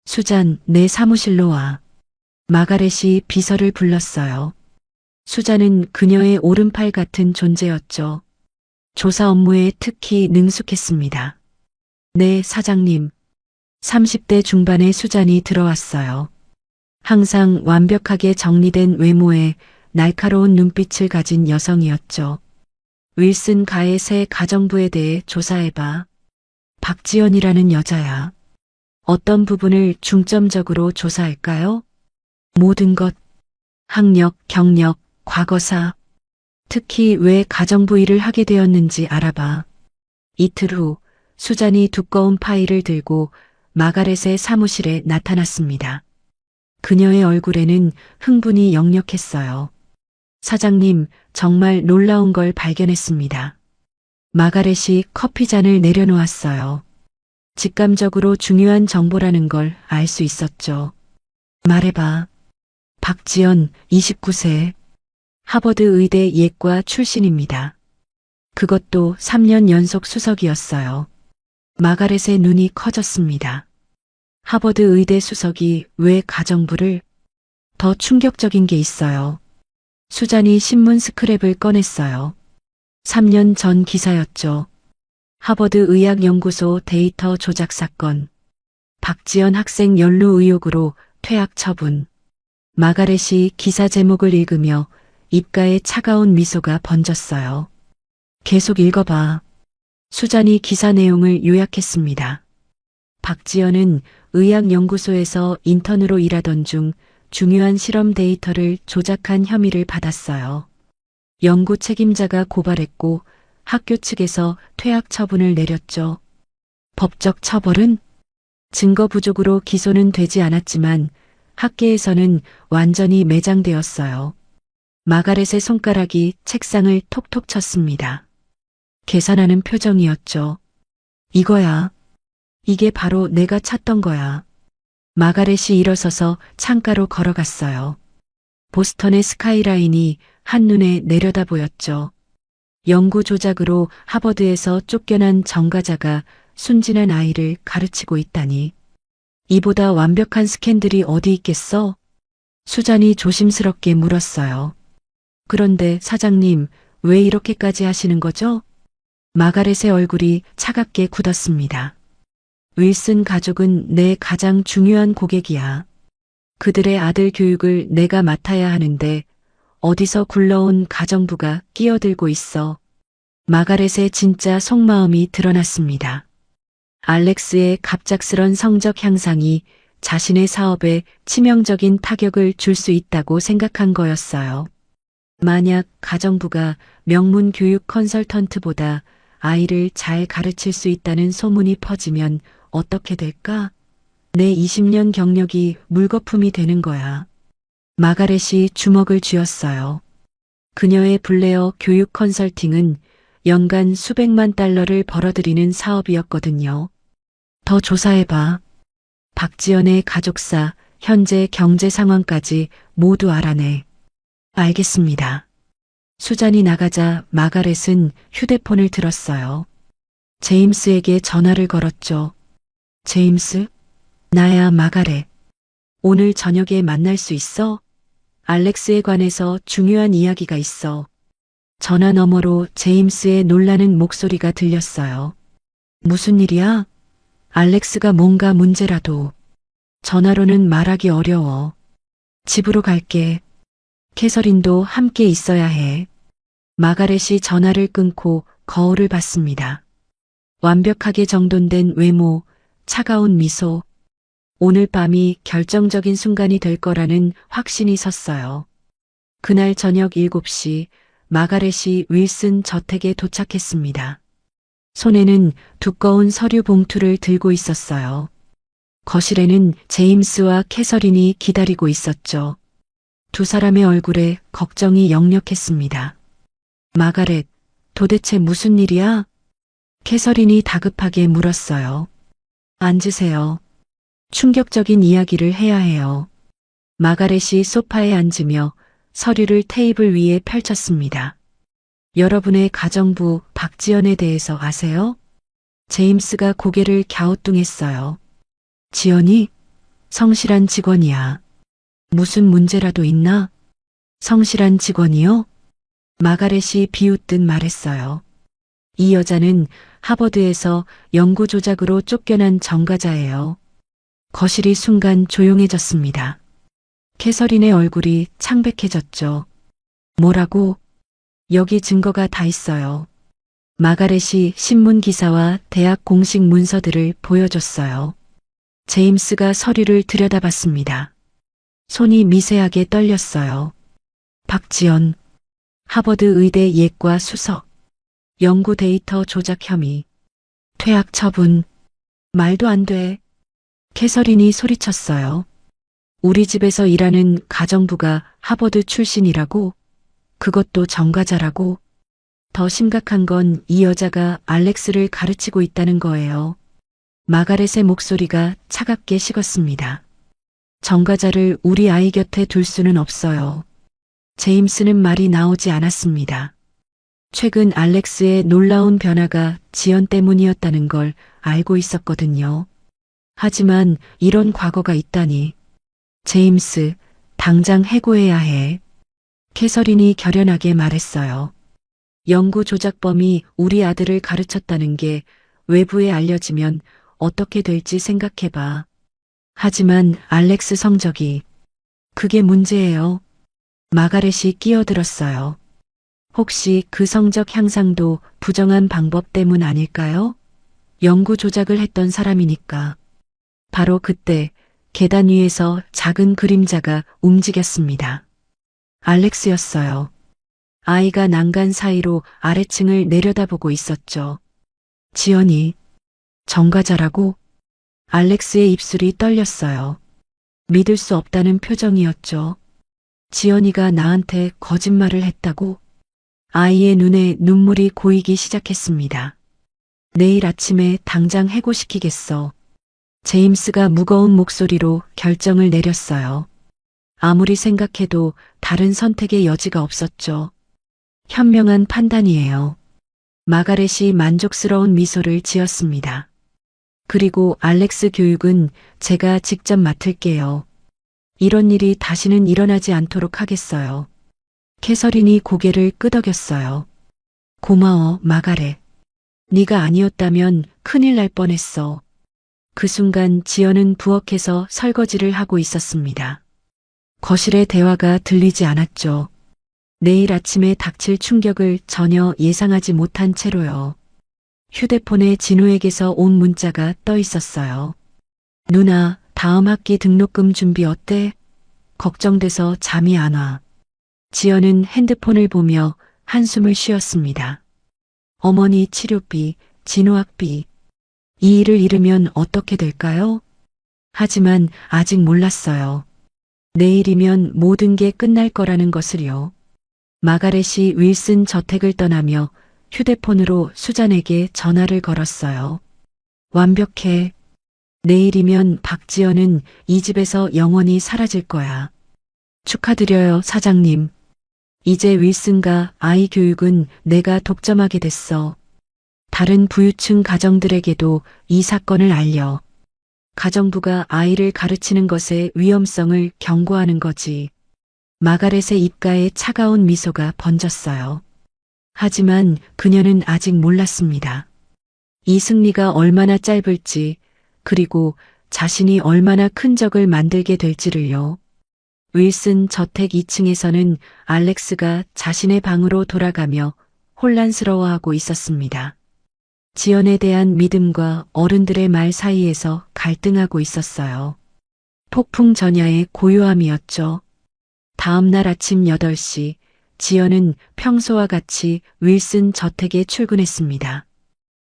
수잔, 내 사무실로 와. 마가렛이 비서를 불렀어요. 수잔은 그녀의 오른팔 같은 존재였죠. 조사 업무에 특히 능숙했습니다. 네, 사장님. 30대 중반의 수잔이 들어왔어요. 항상 완벽하게 정리된 외모에 날카로운 눈빛을 가진 여성이었죠. 윌슨 가의 새 가정부에 대해 조사해봐. 박지연이라는 여자야. 어떤 부분을 중점적으로 조사할까요? 모든 것. 학력, 경력, 과거사. 특히 왜 가정부 일을 하게 되었는지 알아봐. 이틀 후 수잔이 두꺼운 파일을 들고 마가렛의 사무실에 나타났습니다. 그녀의 얼굴에는 흥분이 역력했어요. 사장님, 정말 놀라운 걸 발견했습니다. 마가렛이 커피잔을 내려놓았어요. 직감적으로 중요한 정보라는 걸 알 수 있었죠. 말해봐. 박지연, 29세. 하버드 의대 예과 출신입니다. 그것도 3년 연속 수석이었어요. 마가렛의 눈이 커졌습니다. 하버드 의대 수석이 왜 가정부를? 더 충격적인 게 있어요. 수잔이 신문 스크랩을 꺼냈어요. 3년 전 기사였죠. 하버드 의학연구소 데이터 조작 사건. 박지연 학생 연루 의혹으로 퇴학 처분. 마가렛이 기사 제목을 읽으며 입가에 차가운 미소가 번졌어요. 계속 읽어봐. 수잔이 기사 내용을 요약했습니다. 박지연은 의학연구소에서 인턴으로 일하던 중 중요한 실험 데이터를 조작한 혐의를 받았어요. 연구 책임자가 고발했고 학교 측에서 퇴학 처분을 내렸죠. 법적 처벌은? 증거 부족으로 기소는 되지 않았지만 학계에서는 완전히 매장되었어요. 마가렛의 손가락이 책상을 톡톡 쳤습니다. 계산하는 표정이었죠. 이거야. 이게 바로 내가 찾던 거야. 마가렛이 일어서서 창가로 걸어갔어요. 보스턴의 스카이라인이 한눈에 내려다 보였죠. 연구 조작으로 하버드에서 쫓겨난 전과자가 순진한 아이를 가르치고 있다니. 이보다 완벽한 스캔들이 어디 있겠어? 수잔이 조심스럽게 물었어요. 그런데 사장님, 왜 이렇게까지 하시는 거죠? 마가렛의 얼굴이 차갑게 굳었습니다. 윌슨 가족은 내 가장 중요한 고객이야. 그들의 아들 교육을 내가 맡아야 하는데 어디서 굴러온 가정부가 끼어들고 있어. 마가렛의 진짜 속마음이 드러났습니다. 알렉스의 갑작스런 성적 향상이 자신의 사업에 치명적인 타격을 줄 수 있다고 생각한 거였어요. 만약 가정부가 명문 교육 컨설턴트보다 아이를 잘 가르칠 수 있다는 소문이 퍼지면 어떻게 될까? 내 20년 경력이 물거품이 되는 거야. 마가렛이 주먹을 쥐었어요. 그녀의 블레어 교육 컨설팅은 연간 수백만 달러를 벌어들이는 사업이었거든요. 더 조사해봐. 박지연의 가족사, 현재 경제 상황까지 모두 알아내. 알겠습니다. 수잔이 나가자 마가렛은 휴대폰을 들었어요. 제임스에게 전화를 걸었죠. 제임스? 나야 마가렛. 오늘 저녁에 만날 수 있어? 알렉스에 관해서 중요한 이야기가 있어. 전화 너머로 제임스의 놀라는 목소리가 들렸어요. 무슨 일이야? 알렉스가 뭔가 문제라도. 전화로는 말하기 어려워. 집으로 갈게. 캐서린도 함께 있어야 해. 마가렛이 전화를 끊고 거울을 봤습니다. 완벽하게 정돈된 외모, 차가운 미소. 오늘 밤이 결정적인 순간이 될 거라는 확신이 섰어요. 그날 저녁 7시 마가렛이 윌슨 저택에 도착했습니다. 손에는 두꺼운 서류 봉투를 들고 있었어요. 거실에는 제임스와 캐서린이 기다리고 있었죠. 두 사람의 얼굴에 걱정이 역력했습니다. 마가렛, 도대체 무슨 일이야? 캐서린이 다급하게 물었어요. 앉으세요. 충격적인 이야기를 해야 해요. 마가렛이 소파에 앉으며 서류를 테이블 위에 펼쳤습니다. 여러분의 가정부 박지연에 대해서 아세요? 제임스가 고개를 갸우뚱했어요. 지연이? 성실한 직원이야. 무슨 문제라도 있나? 성실한 직원이요? 마가렛이 비웃듯 말했어요. 이 여자는 하버드에서 연구 조작으로 쫓겨난 전과자예요. 거실이 순간 조용해졌습니다. 캐서린의 얼굴이 창백해졌죠. 뭐라고? 여기 증거가 다 있어요. 마가렛이 신문 기사와 대학 공식 문서들을 보여줬어요. 제임스가 서류를 들여다봤습니다. 손이 미세하게 떨렸어요. 박지연, 하버드 의대 예과 수석, 연구 데이터 조작 혐의, 퇴학 처분, 말도 안 돼. 캐서린이 소리쳤어요. 우리 집에서 일하는 가정부가 하버드 출신이라고? 그것도 전과자라고? 더 심각한 건 이 여자가 알렉스를 가르치고 있다는 거예요. 마가렛의 목소리가 차갑게 식었습니다. 전과자를 우리 아이 곁에 둘 수는 없어요. 제임스는 말이 나오지 않았습니다. 최근 알렉스의 놀라운 변화가 지연 때문이었다는 걸 알고 있었거든요. 하지만 이런 과거가 있다니. 제임스, 당장 해고해야 해. 캐서린이 결연하게 말했어요. 연구 조작범이 우리 아들을 가르쳤다는 게 외부에 알려지면 어떻게 될지 생각해봐. 하지만 알렉스 성적이 그게 문제예요. 마가렛이 끼어들었어요. 혹시 그 성적 향상도 부정한 방법 때문 아닐까요? 연구 조작을 했던 사람이니까. 바로 그때 계단 위에서 작은 그림자가 움직였습니다. 알렉스였어요. 아이가 난간 사이로 아래층을 내려다보고 있었죠. 지연이 전과자라고? 알렉스의 입술이 떨렸어요. 믿을 수 없다는 표정이었죠. 지연이가 나한테 거짓말을 했다고? 아이의 눈에 눈물이 고이기 시작했습니다. 내일 아침에 당장 해고시키겠어. 제임스가 무거운 목소리로 결정을 내렸어요. 아무리 생각해도 다른 선택의 여지가 없었죠. 현명한 판단이에요. 마가렛이 만족스러운 미소를 지었습니다. 그리고 알렉스 교육은 제가 직접 맡을게요. 이런 일이 다시는 일어나지 않도록 하겠어요. 캐서린이 고개를 끄덕였어요. 고마워, 마가렛. 네가 아니었다면 큰일 날 뻔했어. 그 순간 지연은 부엌에서 설거지를 하고 있었습니다. 거실의 대화가 들리지 않았죠. 내일 아침에 닥칠 충격을 전혀 예상하지 못한 채로요. 휴대폰에 진우에게서 온 문자가 떠 있었어요. 누나, 다음 학기 등록금 준비 어때? 걱정돼서 잠이 안 와. 지연은 핸드폰을 보며 한숨을 쉬었습니다. 어머니 치료비, 진우 학비. 이 일을 잃으면 어떻게 될까요? 하지만 아직 몰랐어요. 내일이면 모든 게 끝날 거라는 것을요. 마가렛이 윌슨 저택을 떠나며 휴대폰으로 수잔에게 전화를 걸었어요. 완벽해. 내일이면 박지연은 이 집에서 영원히 사라질 거야. 축하드려요, 사장님. 이제 윌슨과 아이 교육은 내가 독점하게 됐어. 다른 부유층 가정들에게도 이 사건을 알려. 가정부가 아이를 가르치는 것의 위험성을 경고하는 거지. 마가렛의 입가에 차가운 미소가 번졌어요. 하지만 그녀는 아직 몰랐습니다. 이 승리가 얼마나 짧을지, 그리고 자신이 얼마나 큰 적을 만들게 될지를요. 윌슨 저택 2층에서는 알렉스가 자신의 방으로 돌아가며 혼란스러워하고 있었습니다. 지연에 대한 믿음과 어른들의 말 사이에서 갈등하고 있었어요. 폭풍 전야의 고요함이었죠. 다음 날 아침 8시, 지연은 평소와 같이 윌슨 저택에 출근했습니다.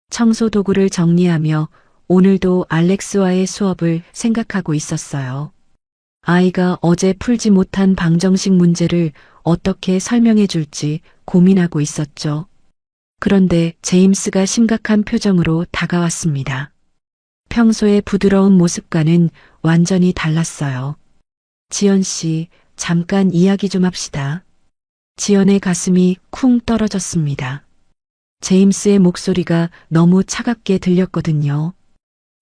청소 도구를 정리하며 오늘도 알렉스와의 수업을 생각하고 있었어요. 아이가 어제 풀지 못한 방정식 문제를 어떻게 설명해 줄지 고민하고 있었죠. 그런데 제임스가 심각한 표정으로 다가왔습니다. 평소의 부드러운 모습과는 완전히 달랐어요. 지연 씨, 잠깐 이야기 좀 합시다. 지연의 가슴이 쿵 떨어졌습니다. 제임스의 목소리가 너무 차갑게 들렸거든요.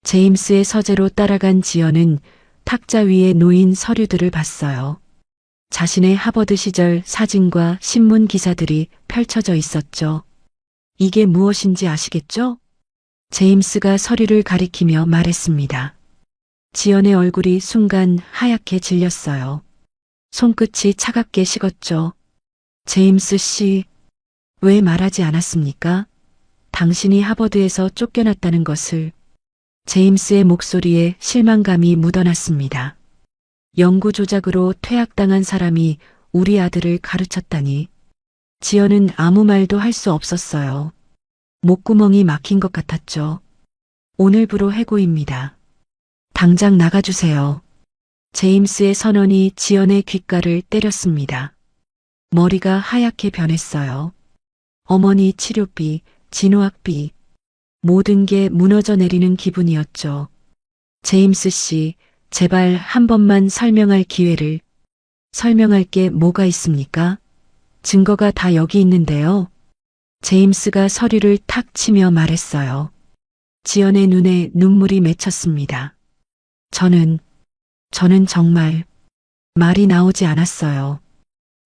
제임스의 서재로 따라간 지연은 탁자 위에 놓인 서류들을 봤어요. 자신의 하버드 시절 사진과 신문 기사들이 펼쳐져 있었죠. 이게 무엇인지 아시겠죠? 제임스가 서류를 가리키며 말했습니다. 지연의 얼굴이 순간 하얗게 질렸어요. 손끝이 차갑게 식었죠. 제임스 씨, 왜 말하지 않았습니까? 당신이 하버드에서 쫓겨났다는 것을. 제임스의 목소리에 실망감이 묻어났습니다. 연구 조작으로 퇴학당한 사람이 우리 아들을 가르쳤다니. 지연은 아무 말도 할 수 없었어요. 목구멍이 막힌 것 같았죠. 오늘부로 해고입니다. 당장 나가주세요. 제임스의 선언이 지연의 귓가를 때렸습니다. 머리가 하얗게 변했어요. 어머니 치료비, 진호학비, 모든 게 무너져 내리는 기분이었죠. 제임스 씨, 제발 한 번만 설명할 기회를. 설명할 게 뭐가 있습니까? 증거가 다 여기 있는데요. 제임스가 서류를 탁 치며 말했어요. 지연의 눈에 눈물이 맺혔습니다. 저는 정말 말이 나오지 않았어요.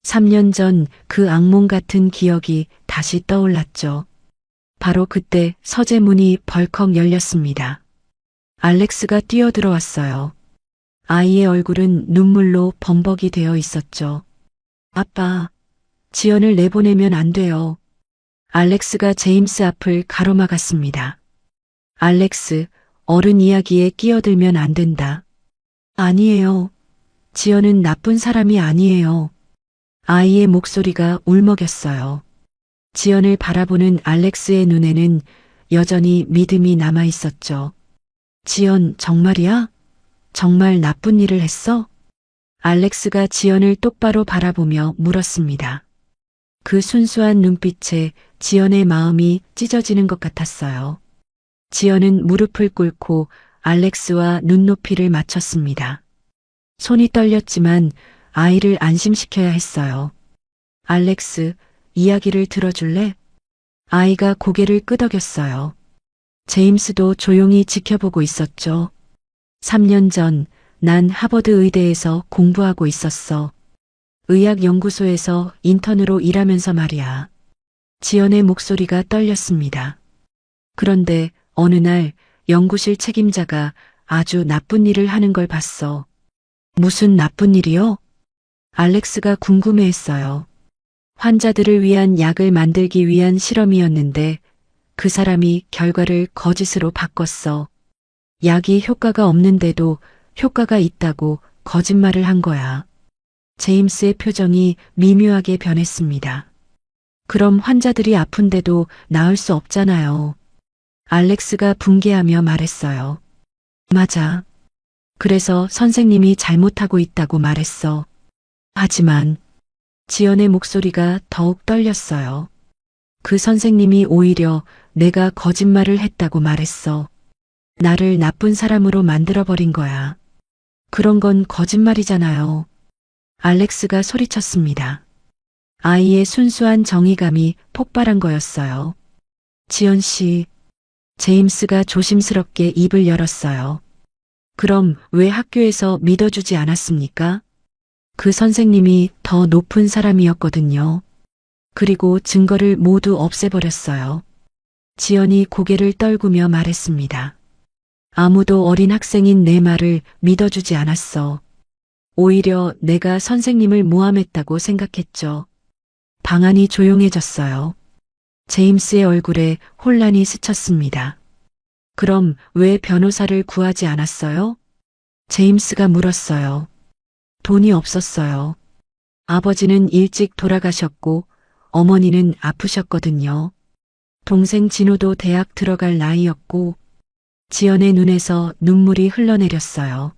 3년 전 그 악몽 같은 기억이 다시 떠올랐죠. 바로 그때 서재문이 벌컥 열렸습니다. 알렉스가 뛰어들어왔어요. 아이의 얼굴은 눈물로 범벅이 되어 있었죠. 아빠, 지연을 내보내면 안 돼요. 알렉스가 제임스 앞을 가로막았습니다. 알렉스, 어른 이야기에 끼어들면 안 된다. 아니에요. 지연은 나쁜 사람이 아니에요. 아이의 목소리가 울먹였어요. 지연을 바라보는 알렉스의 눈에는 여전히 믿음이 남아 있었죠. 지연, 정말이야? 정말 나쁜 일을 했어? 알렉스가 지연을 똑바로 바라보며 물었습니다. 그 순수한 눈빛에 지연의 마음이 찢어지는 것 같았어요. 지연은 무릎을 꿇고 알렉스와 눈높이를 맞췄습니다. 손이 떨렸지만 아이를 안심시켜야 했어요. 알렉스, 이야기를 들어줄래? 아이가 고개를 끄덕였어요. 제임스도 조용히 지켜보고 있었죠. 3년 전 난 하버드 의대에서 공부하고 있었어. 의학연구소에서 인턴으로 일하면서 말이야. 지연의 목소리가 떨렸습니다. 그런데 어느 날 연구실 책임자가 아주 나쁜 일을 하는 걸 봤어. 무슨 나쁜 일이요? 알렉스가 궁금해했어요. 환자들을 위한 약을 만들기 위한 실험이었는데 그 사람이 결과를 거짓으로 바꿨어. 약이 효과가 없는데도 효과가 있다고 거짓말을 한 거야. 제임스의 표정이 미묘하게 변했습니다. 그럼 환자들이 아픈데도 나을 수 없잖아요. 알렉스가 붕괴하며 말했어요. 맞아. 그래서 선생님이 잘못하고 있다고 말했어. 하지만 지연의 목소리가 더욱 떨렸어요. 그 선생님이 오히려 내가 거짓말을 했다고 말했어. 나를 나쁜 사람으로 만들어버린 거야. 그런 건 거짓말이잖아요. 알렉스가 소리쳤습니다. 아이의 순수한 정의감이 폭발한 거였어요. 지연 씨, 제임스가 조심스럽게 입을 열었어요. 그럼 왜 학교에서 믿어주지 않았습니까? 그 선생님이 더 높은 사람이었거든요. 그리고 증거를 모두 없애버렸어요. 지연이 고개를 떨구며 말했습니다. 아무도 어린 학생인 내 말을 믿어주지 않았어. 오히려 내가 선생님을 모함했다고 생각했죠. 방안이 조용해졌어요. 제임스의 얼굴에 혼란이 스쳤습니다. 그럼 왜 변호사를 구하지 않았어요? 제임스가 물었어요. 돈이 없었어요. 아버지는 일찍 돌아가셨고 어머니는 아프셨거든요. 동생 진호도 대학 들어갈 나이였고 지연의 눈에서 눈물이 흘러내렸어요.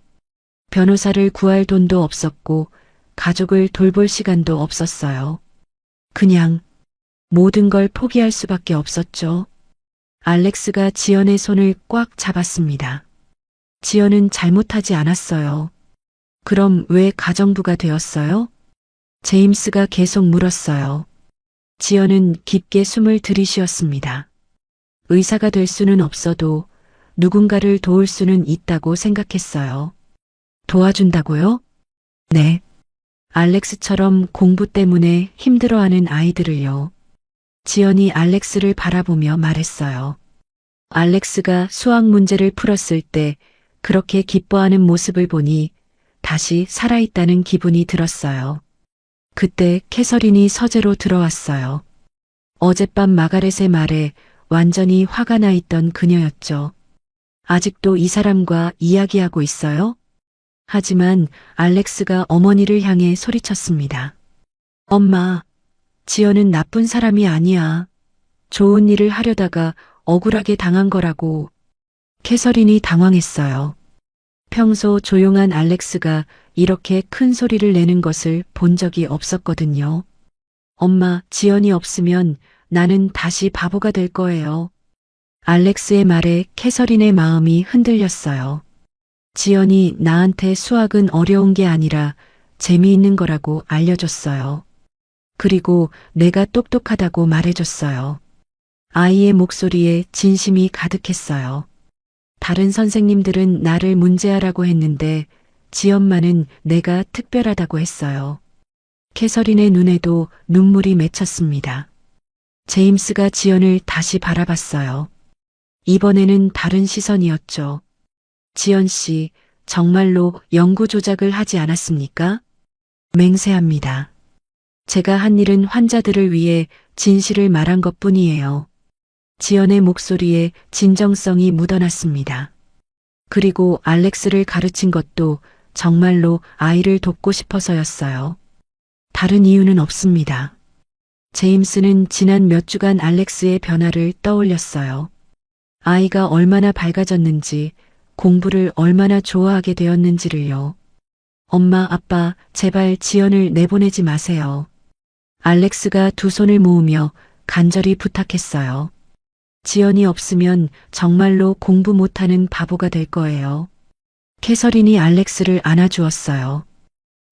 변호사를 구할 돈도 없었고 가족을 돌볼 시간도 없었어요. 그냥 모든 걸 포기할 수밖에 없었죠. 알렉스가 지연의 손을 꽉 잡았습니다. 지연은 잘못하지 않았어요. 그럼 왜 가정부가 되었어요? 제임스가 계속 물었어요. 지연은 깊게 숨을 들이쉬었습니다. 의사가 될 수는 없어도 누군가를 도울 수는 있다고 생각했어요. 도와준다고요? 네. 알렉스처럼 공부 때문에 힘들어하는 아이들을요. 지연이 알렉스를 바라보며 말했어요. 알렉스가 수학 문제를 풀었을 때 그렇게 기뻐하는 모습을 보니 다시 살아있다는 기분이 들었어요. 그때 캐서린이 서재로 들어왔어요. 어젯밤 마가렛의 말에 완전히 화가 나 있던 그녀였죠. 아직도 이 사람과 이야기하고 있어요? 하지만 알렉스가 어머니를 향해 소리쳤습니다. 엄마, 지연은 나쁜 사람이 아니야. 좋은 일을 하려다가 억울하게 당한 거라고. 캐서린이 당황했어요. 평소 조용한 알렉스가 이렇게 큰 소리를 내는 것을 본 적이 없었거든요. 엄마, 지연이 없으면 나는 다시 바보가 될 거예요. 알렉스의 말에 캐서린의 마음이 흔들렸어요. 지연이 나한테 수학은 어려운 게 아니라 재미있는 거라고 알려줬어요. 그리고 내가 똑똑하다고 말해줬어요. 아이의 목소리에 진심이 가득했어요. 다른 선생님들은 나를 문제아라고 했는데 지연만은 내가 특별하다고 했어요. 캐서린의 눈에도 눈물이 맺혔습니다. 제임스가 지연을 다시 바라봤어요. 이번에는 다른 시선이었죠. 지연 씨, 정말로 연구 조작을 하지 않았습니까? 맹세합니다. 제가 한 일은 환자들을 위해 진실을 말한 것 뿐이에요. 지연의 목소리에 진정성이 묻어났습니다. 그리고 알렉스를 가르친 것도 정말로 아이를 돕고 싶어서였어요. 다른 이유는 없습니다. 제임스는 지난 몇 주간 알렉스의 변화를 떠올렸어요. 아이가 얼마나 밝아졌는지, 공부를 얼마나 좋아하게 되었는지를요. 엄마, 아빠, 제발 지연을 내보내지 마세요. 알렉스가 두 손을 모으며 간절히 부탁했어요. 지연이 없으면 정말로 공부 못하는 바보가 될 거예요. 캐서린이 알렉스를 안아주었어요.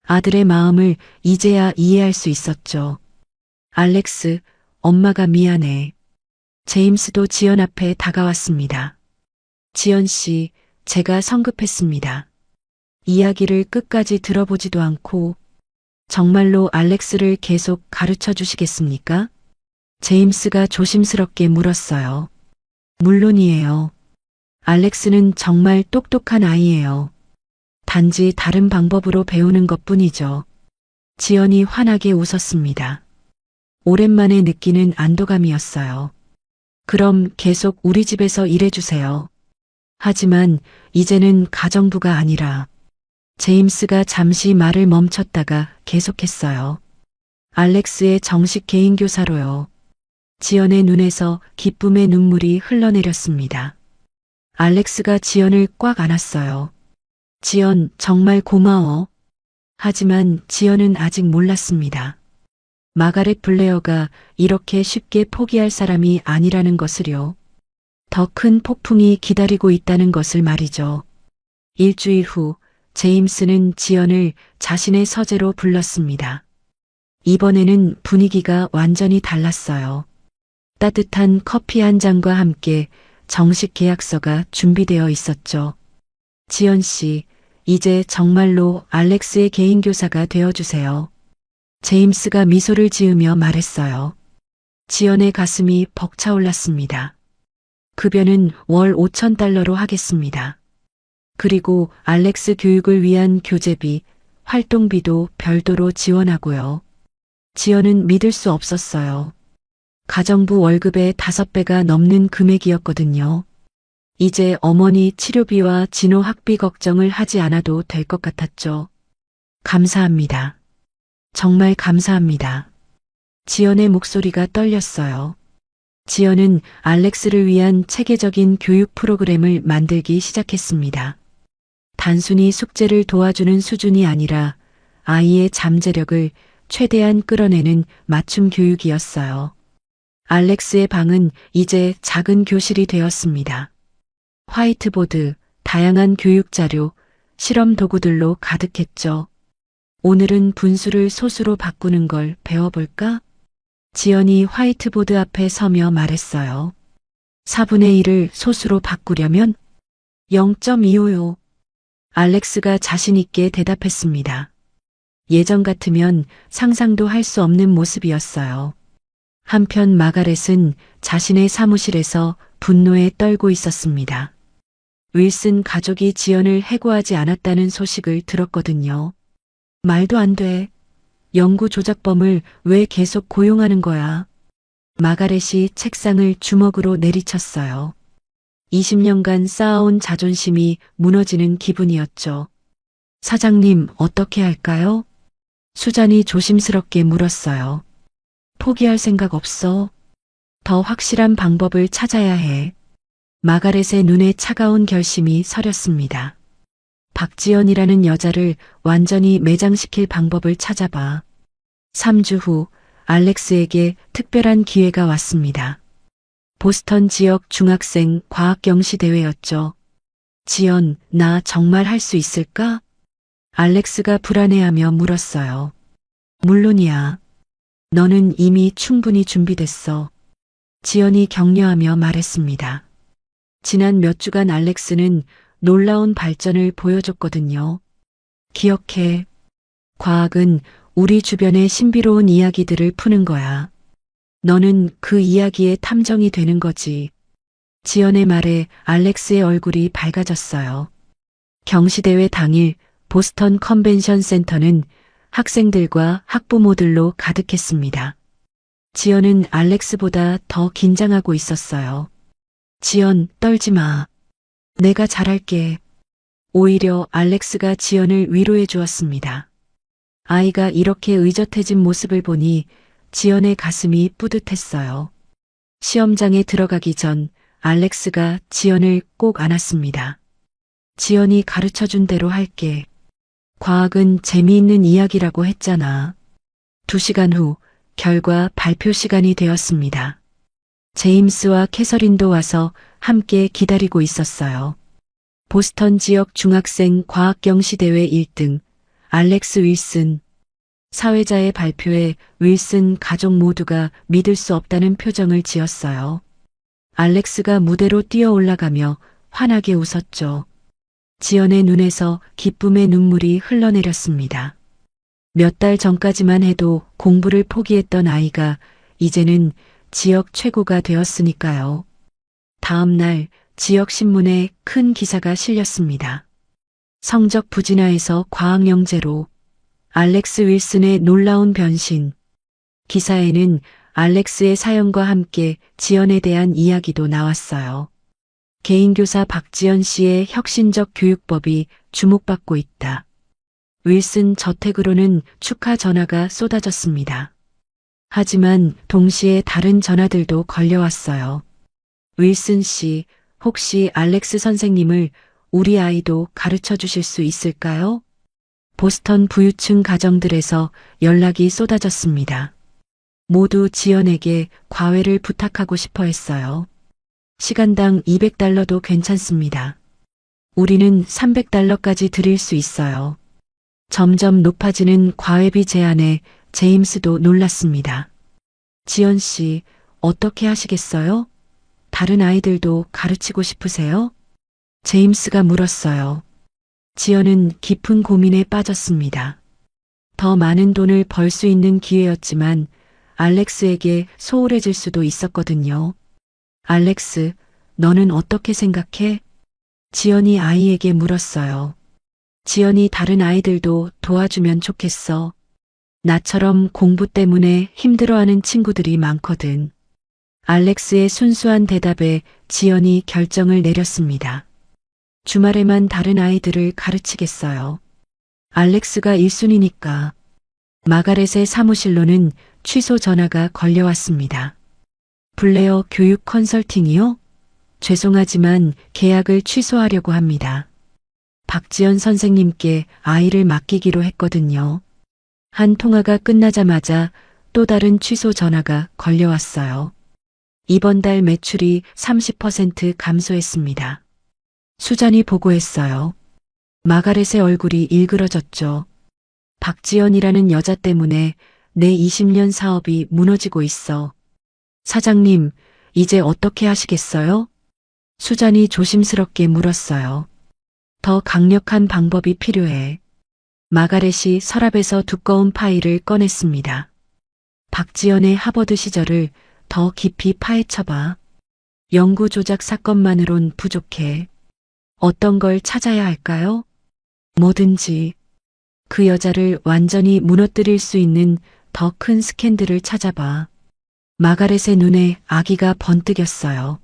아들의 마음을 이제야 이해할 수 있었죠. 알렉스, 엄마가 미안해. 제임스도 지연 앞에 다가왔습니다. 지연 씨, 제가 성급했습니다. 이야기를 끝까지 들어보지도 않고 정말로 알렉스를 계속 가르쳐 주시겠습니까? 제임스가 조심스럽게 물었어요. 물론이에요. 알렉스는 정말 똑똑한 아이예요. 단지 다른 방법으로 배우는 것뿐이죠. 지연이 환하게 웃었습니다. 오랜만에 느끼는 안도감이었어요. 그럼 계속 우리 집에서 일해주세요. 하지만 이제는 가정부가 아니라 제임스가 잠시 말을 멈췄다가 계속했어요. 알렉스의 정식 개인 교사로요. 지연의 눈에서 기쁨의 눈물이 흘러내렸습니다. 알렉스가 지연을 꽉 안았어요. 지연, 정말 고마워. 하지만 지연은 아직 몰랐습니다. 마가렛 블레어가 이렇게 쉽게 포기할 사람이 아니라는 것을요. 더 큰 폭풍이 기다리고 있다는 것을 말이죠. 일주일 후 제임스는 지연을 자신의 서재로 불렀습니다. 이번에는 분위기가 완전히 달랐어요. 따뜻한 커피 한 잔과 함께 정식 계약서가 준비되어 있었죠. 지연 씨, 이제 정말로 알렉스의 개인 교사가 되어주세요. 제임스가 미소를 지으며 말했어요. 지연의 가슴이 벅차올랐습니다. 급여는 월 5,000달러로 하겠습니다. 그리고 알렉스 교육을 위한 교재비, 활동비도 별도로 지원하고요. 지연은 믿을 수 없었어요. 가정부 월급의 5배가 넘는 금액이었거든요. 이제 어머니 치료비와 진호 학비 걱정을 하지 않아도 될 것 같았죠. 감사합니다. 정말 감사합니다. 지연의 목소리가 떨렸어요. 지연은 알렉스를 위한 체계적인 교육 프로그램을 만들기 시작했습니다. 단순히 숙제를 도와주는 수준이 아니라 아이의 잠재력을 최대한 끌어내는 맞춤 교육이었어요. 알렉스의 방은 이제 작은 교실이 되었습니다. 화이트보드, 다양한 교육 자료, 실험 도구들로 가득했죠. 오늘은 분수를 소수로 바꾸는 걸 배워볼까? 지연이 화이트보드 앞에 서며 말했어요. 4분의 1을 소수로 바꾸려면 0.25요. 알렉스가 자신있게 대답했습니다. 예전 같으면 상상도 할 수 없는 모습이었어요. 한편 마가렛은 자신의 사무실에서 분노에 떨고 있었습니다. 윌슨 가족이 지연을 해고하지 않았다는 소식을 들었거든요. 말도 안 돼. 연구 조작범을 왜 계속 고용하는 거야? 마가렛이 책상을 주먹으로 내리쳤어요. 20년간 쌓아온 자존심이 무너지는 기분이었죠. 사장님, 어떻게 할까요? 수잔이 조심스럽게 물었어요. 포기할 생각 없어. 더 확실한 방법을 찾아야 해. 마가렛의 눈에 차가운 결심이 서렸습니다. 박지연이라는 여자를 완전히 매장시킬 방법을 찾아봐. 3주 후 알렉스에게 특별한 기회가 왔습니다. 보스턴 지역 중학생 과학 경시 대회였죠. 지연, 나 정말 할 수 있을까? 알렉스가 불안해하며 물었어요. 물론이야. 너는 이미 충분히 준비됐어. 지연이 격려하며 말했습니다. 지난 몇 주간 알렉스는 놀라운 발전을 보여줬거든요. 기억해. 과학은 우리 주변의 신비로운 이야기들을 푸는 거야. 너는 그 이야기의 탐정이 되는 거지. 지연의 말에 알렉스의 얼굴이 밝아졌어요. 경시대회 당일 보스턴 컨벤션 센터는 학생들과 학부모들로 가득했습니다. 지연은 알렉스보다 더 긴장하고 있었어요. 지연, 떨지 마. 내가 잘할게. 오히려 알렉스가 지연을 위로해 주었습니다. 아이가 이렇게 의젓해진 모습을 보니 지연의 가슴이 뿌듯했어요. 시험장에 들어가기 전 알렉스가 지연을 꼭 안았습니다. 지연이 가르쳐준 대로 할게. 과학은 재미있는 이야기라고 했잖아. 2시간 후 결과 발표 시간이 되었습니다. 제임스와 캐서린도 와서 함께 기다리고 있었어요. 보스턴 지역 중학생 과학 경시대회 1등, 알렉스 윌슨. 사회자의 발표에 윌슨 가족 모두가 믿을 수 없다는 표정을 지었어요. 알렉스가 무대로 뛰어 올라가며 환하게 웃었죠. 지연의 눈에서 기쁨의 눈물이 흘러내렸습니다. 몇 달 전까지만 해도 공부를 포기했던 아이가 이제는 지역 최고가 되었으니까요. 다음 날 지역 신문에 큰 기사가 실렸습니다. 성적 부진하에서 과학영재로 알렉스 윌슨의 놀라운 변신. 기사에는 알렉스의 사연과 함께 지연에 대한 이야기도 나왔어요. 개인교사 박지연 씨의 혁신적 교육법이 주목받고 있다. 윌슨 저택으로는 축하 전화가 쏟아졌습니다. 하지만 동시에 다른 전화들도 걸려왔어요. 윌슨 씨, 혹시 알렉스 선생님을 우리 아이도 가르쳐 주실 수 있을까요? 보스턴 부유층 가정들에서 연락이 쏟아졌습니다. 모두 지연에게 과외를 부탁하고 싶어 했어요. 시간당 $200도 괜찮습니다. 우리는 $300까지 드릴 수 있어요. 점점 높아지는 과외비 제안에 제임스도 놀랐습니다. 지연 씨, 어떻게 하시겠어요? 다른 아이들도 가르치고 싶으세요? 제임스가 물었어요. 지연은 깊은 고민에 빠졌습니다. 더 많은 돈을 벌 수 있는 기회였지만 알렉스에게 소홀해질 수도 있었거든요. 알렉스, 너는 어떻게 생각해? 지연이 아이에게 물었어요. 지연이 다른 아이들도 도와주면 좋겠어. 나처럼 공부 때문에 힘들어하는 친구들이 많거든. 알렉스의 순수한 대답에 지연이 결정을 내렸습니다. 주말에만 다른 아이들을 가르치겠어요. 알렉스가 1순위니까. 마가렛의 사무실로는 취소 전화가 걸려왔습니다. 블레어 교육 컨설팅이요? 죄송하지만 계약을 취소하려고 합니다. 박지연 선생님께 아이를 맡기기로 했거든요. 한 통화가 끝나자마자 또 다른 취소 전화가 걸려왔어요. 이번 달 매출이 30% 감소했습니다. 수잔이 보고했어요. 마가렛의 얼굴이 일그러졌죠. 박지연이라는 여자 때문에 내 20년 사업이 무너지고 있어. 사장님, 이제 어떻게 하시겠어요? 수잔이 조심스럽게 물었어요. 더 강력한 방법이 필요해. 마가렛이 서랍에서 두꺼운 파일을 꺼냈습니다. 박지연의 하버드 시절을 더 깊이 파헤쳐봐. 연구 조작 사건만으론 부족해. 어떤 걸 찾아야 할까요? 뭐든지. 그 여자를 완전히 무너뜨릴 수 있는 더 큰 스캔들을 찾아봐. 마가렛의 눈에 아기가 번뜩였어요.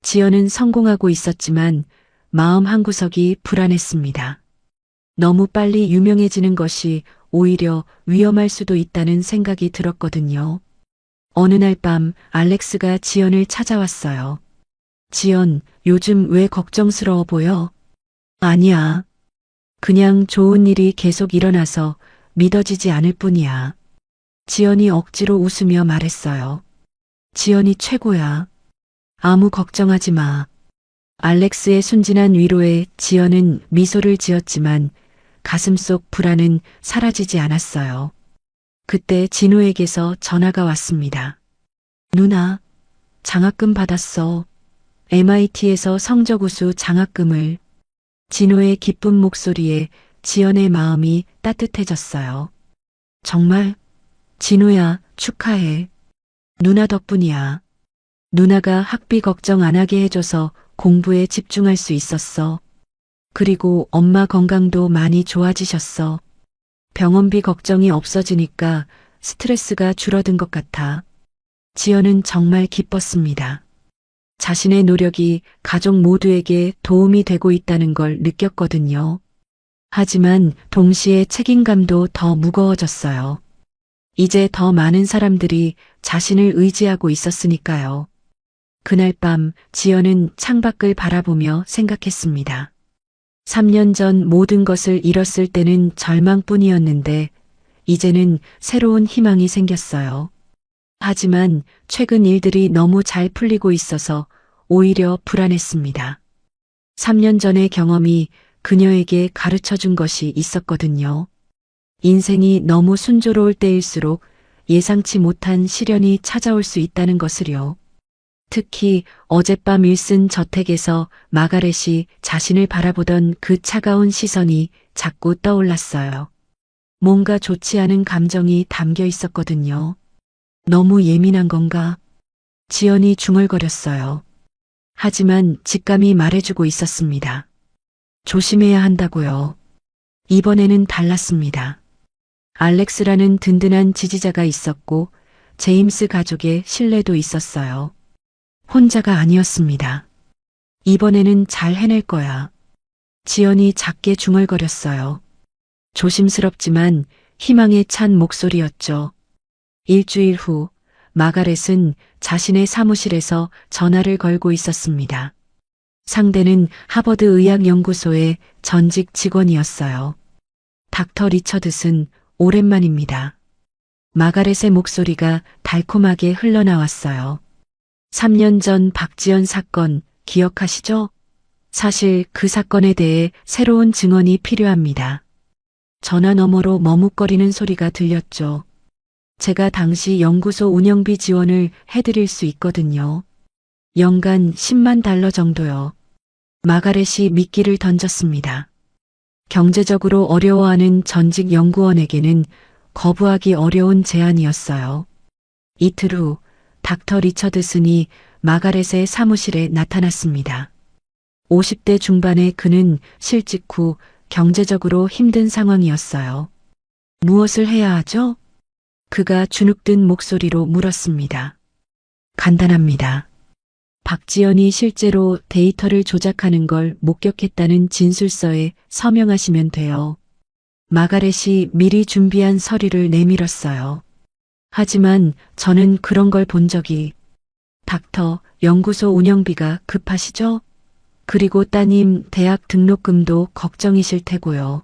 지연은 성공하고 있었지만 마음 한구석이 불안했습니다. 너무 빨리 유명해지는 것이 오히려 위험할 수도 있다는 생각이 들었거든요. 어느 날 밤 알렉스가 지연을 찾아왔어요. 지연, 요즘 왜 걱정스러워 보여? 아니야. 그냥 좋은 일이 계속 일어나서 믿어지지 않을 뿐이야. 지연이 억지로 웃으며 말했어요. 지연이 최고야. 아무 걱정하지 마. 알렉스의 순진한 위로에 지연은 미소를 지었지만 가슴속 불안은 사라지지 않았어요. 그때 진우에게서 전화가 왔습니다. 누나, 장학금 받았어. MIT에서 성적 우수 장학금을. 진호의 기쁜 목소리에 지연의 마음이 따뜻해졌어요. 정말? 진호야, 축하해. 누나 덕분이야. 누나가 학비 걱정 안 하게 해줘서 공부에 집중할 수 있었어. 그리고 엄마 건강도 많이 좋아지셨어. 병원비 걱정이 없어지니까 스트레스가 줄어든 것 같아. 지연은 정말 기뻤습니다. 자신의 노력이 가족 모두에게 도움이 되고 있다는 걸 느꼈거든요. 하지만 동시에 책임감도 더 무거워졌어요. 이제 더 많은 사람들이 자신을 의지하고 있었으니까요. 그날 밤 지연은 창밖을 바라보며 생각했습니다. 3년 전 모든 것을 잃었을 때는 절망뿐이었는데 이제는 새로운 희망이 생겼어요. 하지만 최근 일들이 너무 잘 풀리고 있어서 오히려 불안했습니다. 3년 전의 경험이 그녀에게 가르쳐 준 것이 있었거든요. 인생이 너무 순조로울 때일수록 예상치 못한 시련이 찾아올 수 있다는 것을요. 특히 어젯밤 윌슨 저택에서 마가렛이 자신을 바라보던 그 차가운 시선이 자꾸 떠올랐어요. 뭔가 좋지 않은 감정이 담겨 있었거든요. 너무 예민한 건가? 지연이 중얼거렸어요. 하지만 직감이 말해주고 있었습니다. 조심해야 한다고요. 이번에는 달랐습니다. 알렉스라는 든든한 지지자가 있었고 제임스 가족의 신뢰도 있었어요. 혼자가 아니었습니다. 이번에는 잘 해낼 거야. 지연이 작게 중얼거렸어요. 조심스럽지만 희망에 찬 목소리였죠. 일주일 후 마가렛은 자신의 사무실에서 전화를 걸고 있었습니다. 상대는 하버드 의학연구소의 전직 직원이었어요. 닥터 리처드슨, 오랜만입니다. 마가렛의 목소리가 달콤하게 흘러나왔어요. 3년 전 박지연 사건 기억하시죠? 사실 그 사건에 대해 새로운 증언이 필요합니다. 전화 너머로 머뭇거리는 소리가 들렸죠. 제가 당시 연구소 운영비 지원을 해드릴 수 있거든요. 연간 10만 달러 정도요. 마가렛이 미끼를 던졌습니다. 경제적으로 어려워하는 전직 연구원에게는 거부하기 어려운 제안이었어요. 이틀 후 닥터 리처드슨이 마가렛의 사무실에 나타났습니다. 50대 중반의 그는 실직 후 경제적으로 힘든 상황이었어요. 무엇을 해야 하죠? 그가 주눅든 목소리로 물었습니다. 간단합니다. 박지연이 실제로 데이터를 조작하는 걸 목격했다는 진술서에 서명하시면 돼요. 마가렛이 미리 준비한 서류를 내밀었어요. 하지만 저는 그런 걸 본 적이... 닥터, 연구소 운영비가 급하시죠? 그리고 따님 대학 등록금도 걱정이실 테고요.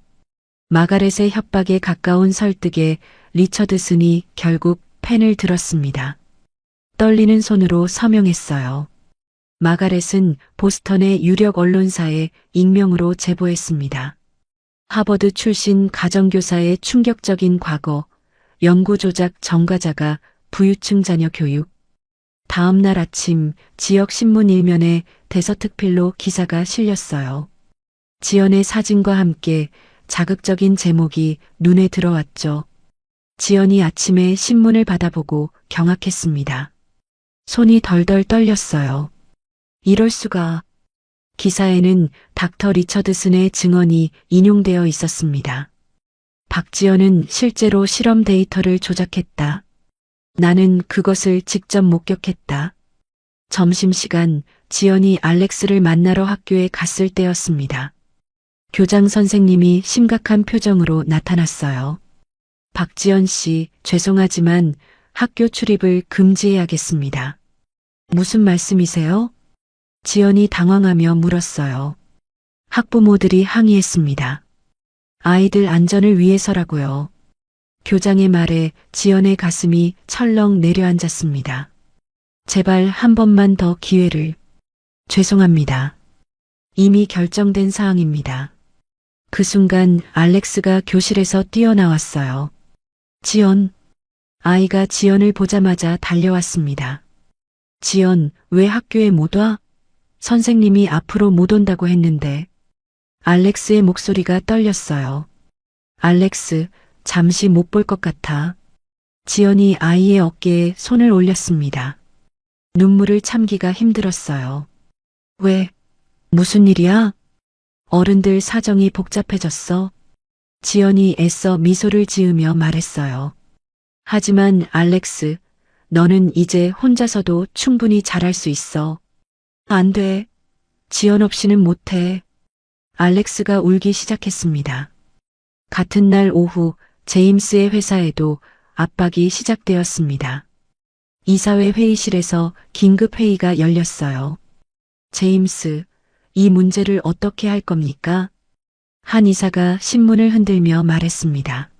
마가렛의 협박에 가까운 설득에 리처드슨이 결국 펜을 들었습니다. 떨리는 손으로 서명했어요. 마가렛은 보스턴의 유력 언론사에 익명으로 제보했습니다. 하버드 출신 가정교사의 충격적인 과거, 연구조작 전과자가 부유층 자녀 교육. 다음 날 아침 지역 신문 일면에 대서특필로 기사가 실렸어요. 지연의 사진과 함께 자극적인 제목이 눈에 들어왔죠. 지연이 아침에 신문을 받아보고 경악했습니다. 손이 덜덜 떨렸어요. 이럴 수가. 기사에는 닥터 리처드슨의 증언이 인용되어 있었습니다. 박지연은 실제로 실험 데이터를 조작했다. 나는 그것을 직접 목격했다. 점심시간 지연이 알렉스를 만나러 학교에 갔을 때였습니다. 교장 선생님이 심각한 표정으로 나타났어요. 박지연 씨, 죄송하지만 학교 출입을 금지해야겠습니다. 무슨 말씀이세요? 지연이 당황하며 물었어요. 학부모들이 항의했습니다. 아이들 안전을 위해서라고요. 교장의 말에 지연의 가슴이 철렁 내려앉았습니다. 제발 한 번만 더 기회를. 죄송합니다. 이미 결정된 사항입니다. 그 순간 알렉스가 교실에서 뛰어나왔어요. 지연. 아이가 지연을 보자마자 달려왔습니다. 지연, 왜 학교에 못 와? 선생님이 앞으로 못 온다고 했는데. 알렉스의 목소리가 떨렸어요. 알렉스, 잠시 못 볼 것 같아. 지연이 아이의 어깨에 손을 올렸습니다. 눈물을 참기가 힘들었어요. 왜? 무슨 일이야? 어른들 사정이 복잡해졌어. 지연이 애써 미소를 지으며 말했어요. 하지만 알렉스, 너는 이제 혼자서도 충분히 잘할 수 있어. 안 돼. 지연 없이는 못해. 알렉스가 울기 시작했습니다. 같은 날 오후 제임스의 회사에도 압박이 시작되었습니다. 이사회 회의실에서 긴급 회의가 열렸어요. 제임스, 이 문제를 어떻게 할 겁니까? 한 이사가 신문을 흔들며 말했습니다.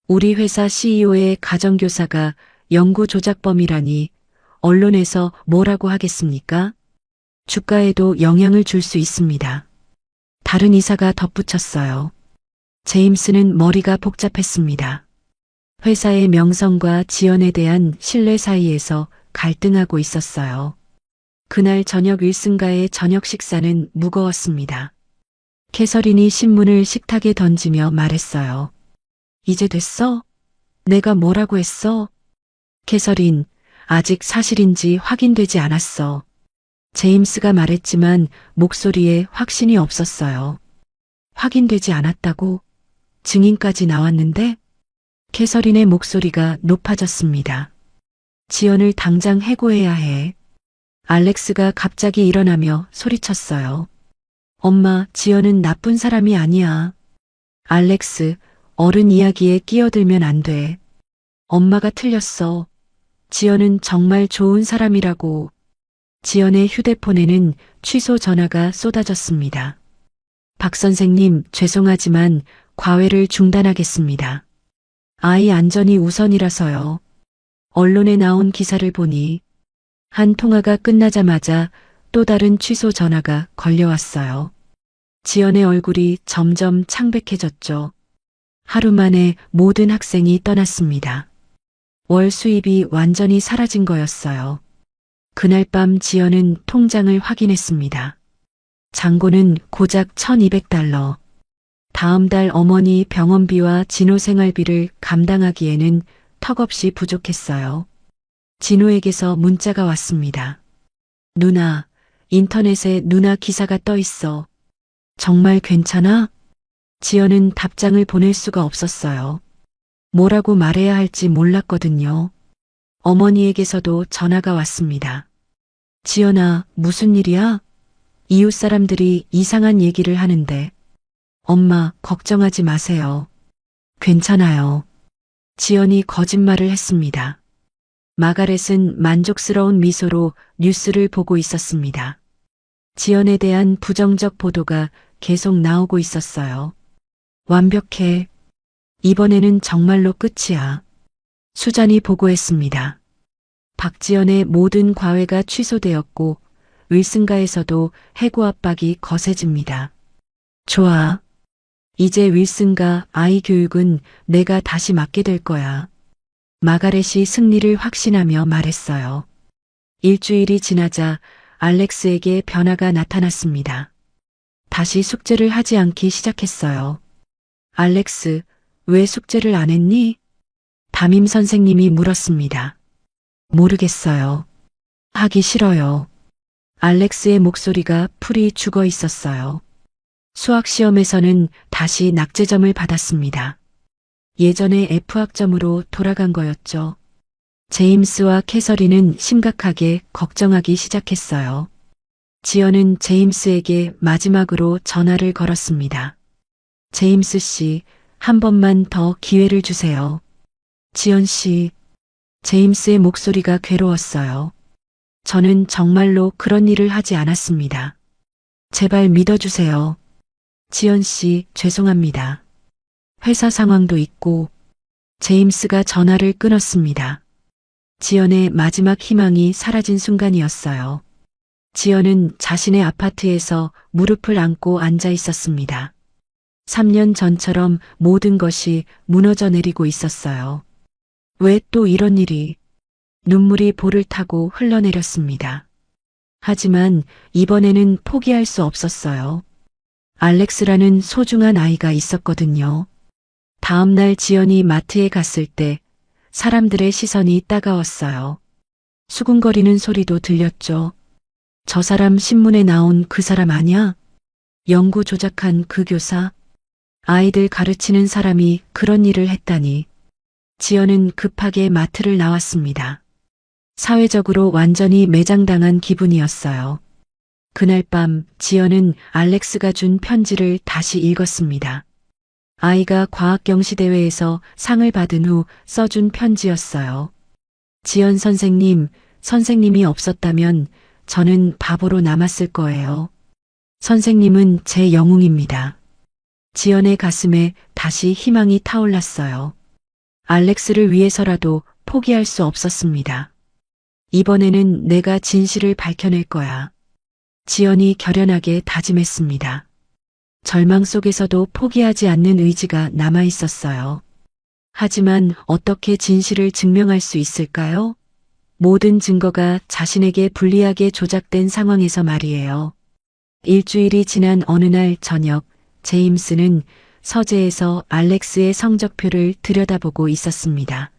우리 회사 CEO의 가정교사가 연구 조작범이라니 언론에서 뭐라고 하겠습니까? 주가에도 영향을 줄 수 있습니다. 다른 이사가 덧붙였어요. 제임스는 머리가 복잡했습니다. 회사의 명성과 지연에 대한 신뢰 사이에서 갈등하고 있었어요. 그날 저녁 윌슨과의 저녁 식사는 무거웠습니다. 캐서린이 신문을 식탁에 던지며 말했어요. 이제 됐어? 내가 뭐라고 했어? 캐서린, 아직 사실인지 확인되지 않았어. 제임스가 말했지만 목소리에 확신이 없었어요. 확인되지 않았다고? 증인까지 나왔는데? 캐서린의 목소리가 높아졌습니다. 지연을 당장 해고해야 해. 알렉스가 갑자기 일어나며 소리쳤어요. 엄마, 지연은 나쁜 사람이 아니야. 알렉스, 어른 이야기에 끼어들면 안 돼. 엄마가 틀렸어. 지연은 정말 좋은 사람이라고. 지연의 휴대폰에는 취소 전화가 쏟아졌습니다. 박 선생님, 죄송하지만 과외를 중단하겠습니다. 아이 안전이 우선이라서요. 언론에 나온 기사를 보니 한 통화가 끝나자마자 또 다른 취소 전화가 걸려왔어요. 지연의 얼굴이 점점 창백해졌죠. 하루 만에 모든 학생이 떠났습니다. 월 수입이 완전히 사라진 거였어요. 그날 밤 지연은 통장을 확인했습니다. 잔고는 고작 $1200. 다음 달 어머니 병원비와 진호 생활비를 감당하기에는 턱없이 부족했어요. 진호에게서 문자가 왔습니다. 누나, 인터넷에 누나 기사가 떠 있어. 정말 괜찮아? 지연은 답장을 보낼 수가 없었어요. 뭐라고 말해야 할지 몰랐거든요. 어머니에게서도 전화가 왔습니다. 지연아, 무슨 일이야? 이웃 사람들이 이상한 얘기를 하는데. 엄마, 걱정하지 마세요. 괜찮아요. 지연이 거짓말을 했습니다. 마가렛은 만족스러운 미소로 뉴스를 보고 있었습니다. 지연에 대한 부정적 보도가 계속 나오고 있었어요. 완벽해. 이번에는 정말로 끝이야. 수잔이 보고했습니다. 박지연의 모든 과외가 취소되었고 윌슨가에서도 해고 압박이 거세집니다. 좋아. 이제 윌슨가 아이 교육은 내가 다시 맡게 될 거야. 마가렛이 승리를 확신하며 말했어요. 일주일이 지나자 알렉스에게 변화가 나타났습니다. 다시 숙제를 하지 않기 시작했어요. 알렉스, 왜 숙제를 안 했니? 담임 선생님이 물었습니다. 모르겠어요. 하기 싫어요. 알렉스의 목소리가 풀이 죽어 있었어요. 수학 시험에서는 다시 낙제점을 받았습니다. 예전의 F학점으로 돌아간 거였죠. 제임스와 캐서린은 심각하게 걱정하기 시작했어요. 지연은 제임스에게 마지막으로 전화를 걸었습니다. 제임스 씨, 한 번만 더 기회를 주세요. 지연 씨, 제임스의 목소리가 괴로웠어요. 저는 정말로 그런 일을 하지 않았습니다. 제발 믿어주세요. 지연 씨, 죄송합니다. 회사 상황도 있고. 제임스가 전화를 끊었습니다. 지연의 마지막 희망이 사라진 순간이었어요. 지연은 자신의 아파트에서 무릎을 안고 앉아 있었습니다. 3년 전처럼 모든 것이 무너져 내리고 있었어요. 왜 또 이런 일이? 눈물이 볼을 타고 흘러내렸습니다. 하지만 이번에는 포기할 수 없었어요. 알렉스라는 소중한 아이가 있었거든요. 다음 날 지연이 마트에 갔을 때 사람들의 시선이 따가웠어요. 수군거리는 소리도 들렸죠. 저 사람 신문에 나온 그 사람 아냐? 연구 조작한 그 교사? 아이들 가르치는 사람이 그런 일을 했다니. 지연은 급하게 마트를 나왔습니다. 사회적으로 완전히 매장당한 기분이었어요. 그날 밤 지연은 알렉스가 준 편지를 다시 읽었습니다. 아이가 과학경시대회에서 상을 받은 후 써준 편지였어요. 지연 선생님, 선생님이 없었다면 저는 바보로 남았을 거예요. 선생님은 제 영웅입니다. 지연의 가슴에 다시 희망이 타올랐어요. 알렉스를 위해서라도 포기할 수 없었습니다. 이번에는 내가 진실을 밝혀낼 거야. 지연이 결연하게 다짐했습니다. 절망 속에서도 포기하지 않는 의지가 남아 있었어요. 하지만 어떻게 진실을 증명할 수 있을까요? 모든 증거가 자신에게 불리하게 조작된 상황에서 말이에요. 일주일이 지난 어느 날 저녁, 제임스는 서재에서 알렉스의 성적표를 들여다보고 있었습니다.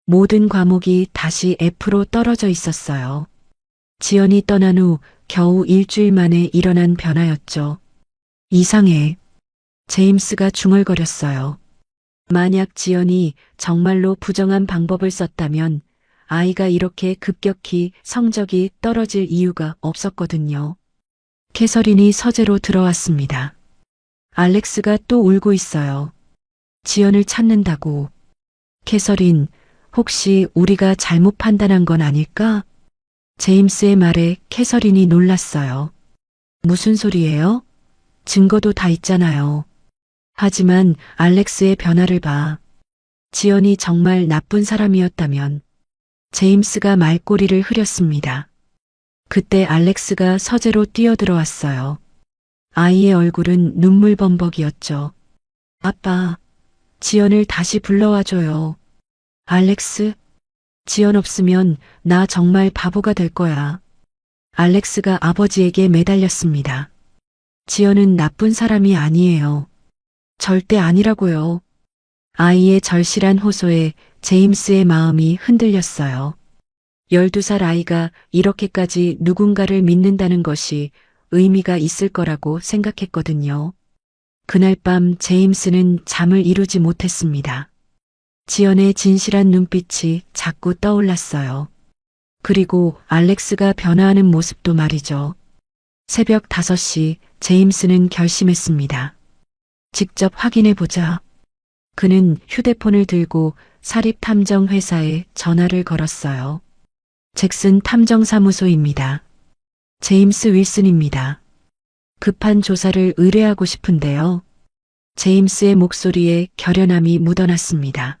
모든 과목이 다시 F로 떨어져 있었어요. 지연이 떠난 후 겨우 일주일 만에 일어난 변화였죠. 이상해. 제임스가 중얼거렸어요. 만약 지연이 정말로 부정한 방법을 썼다면 아이가 이렇게 급격히 성적이 떨어질 이유가 없었거든요. 캐서린이 서재로 들어왔습니다. 알렉스가 또 울고 있어요. 지연을 찾는다고. 캐서린, 혹시 우리가 잘못 판단한 건 아닐까? 제임스의 말에 캐서린이 놀랐어요. 무슨 소리예요? 증거도 다 있잖아요. 하지만 알렉스의 변화를 봐. 지연이 정말 나쁜 사람이었다면. 제임스가 말꼬리를 흐렸습니다. 그때 알렉스가 서재로 뛰어들어왔어요. 아이의 얼굴은 눈물범벅이었죠. 아빠, 지연을 다시 불러와줘요. 알렉스, 지연 없으면 나 정말 바보가 될 거야. 알렉스가 아버지에게 매달렸습니다. 지연은 나쁜 사람이 아니에요. 절대 아니라고요. 아이의 절실한 호소에 제임스의 마음이 흔들렸어요. 12살 아이가 이렇게까지 누군가를 믿는다는 것이 의미가 있을 거라고 생각했거든요. 그날 밤 제임스는 잠을 이루지 못했습니다. 지연의 진실한 눈빛이 자꾸 떠올랐어요. 그리고 알렉스가 변화하는 모습도 말이죠. 새벽 5시 제임스는 결심했습니다. 직접 확인해보자. 그는 휴대폰을 들고 사립탐정회사에 전화를 걸었어요. 잭슨 탐정사무소입니다. 제임스 윌슨입니다. 급한 조사를 의뢰하고 싶은데요. 제임스의 목소리에 결연함이 묻어났습니다.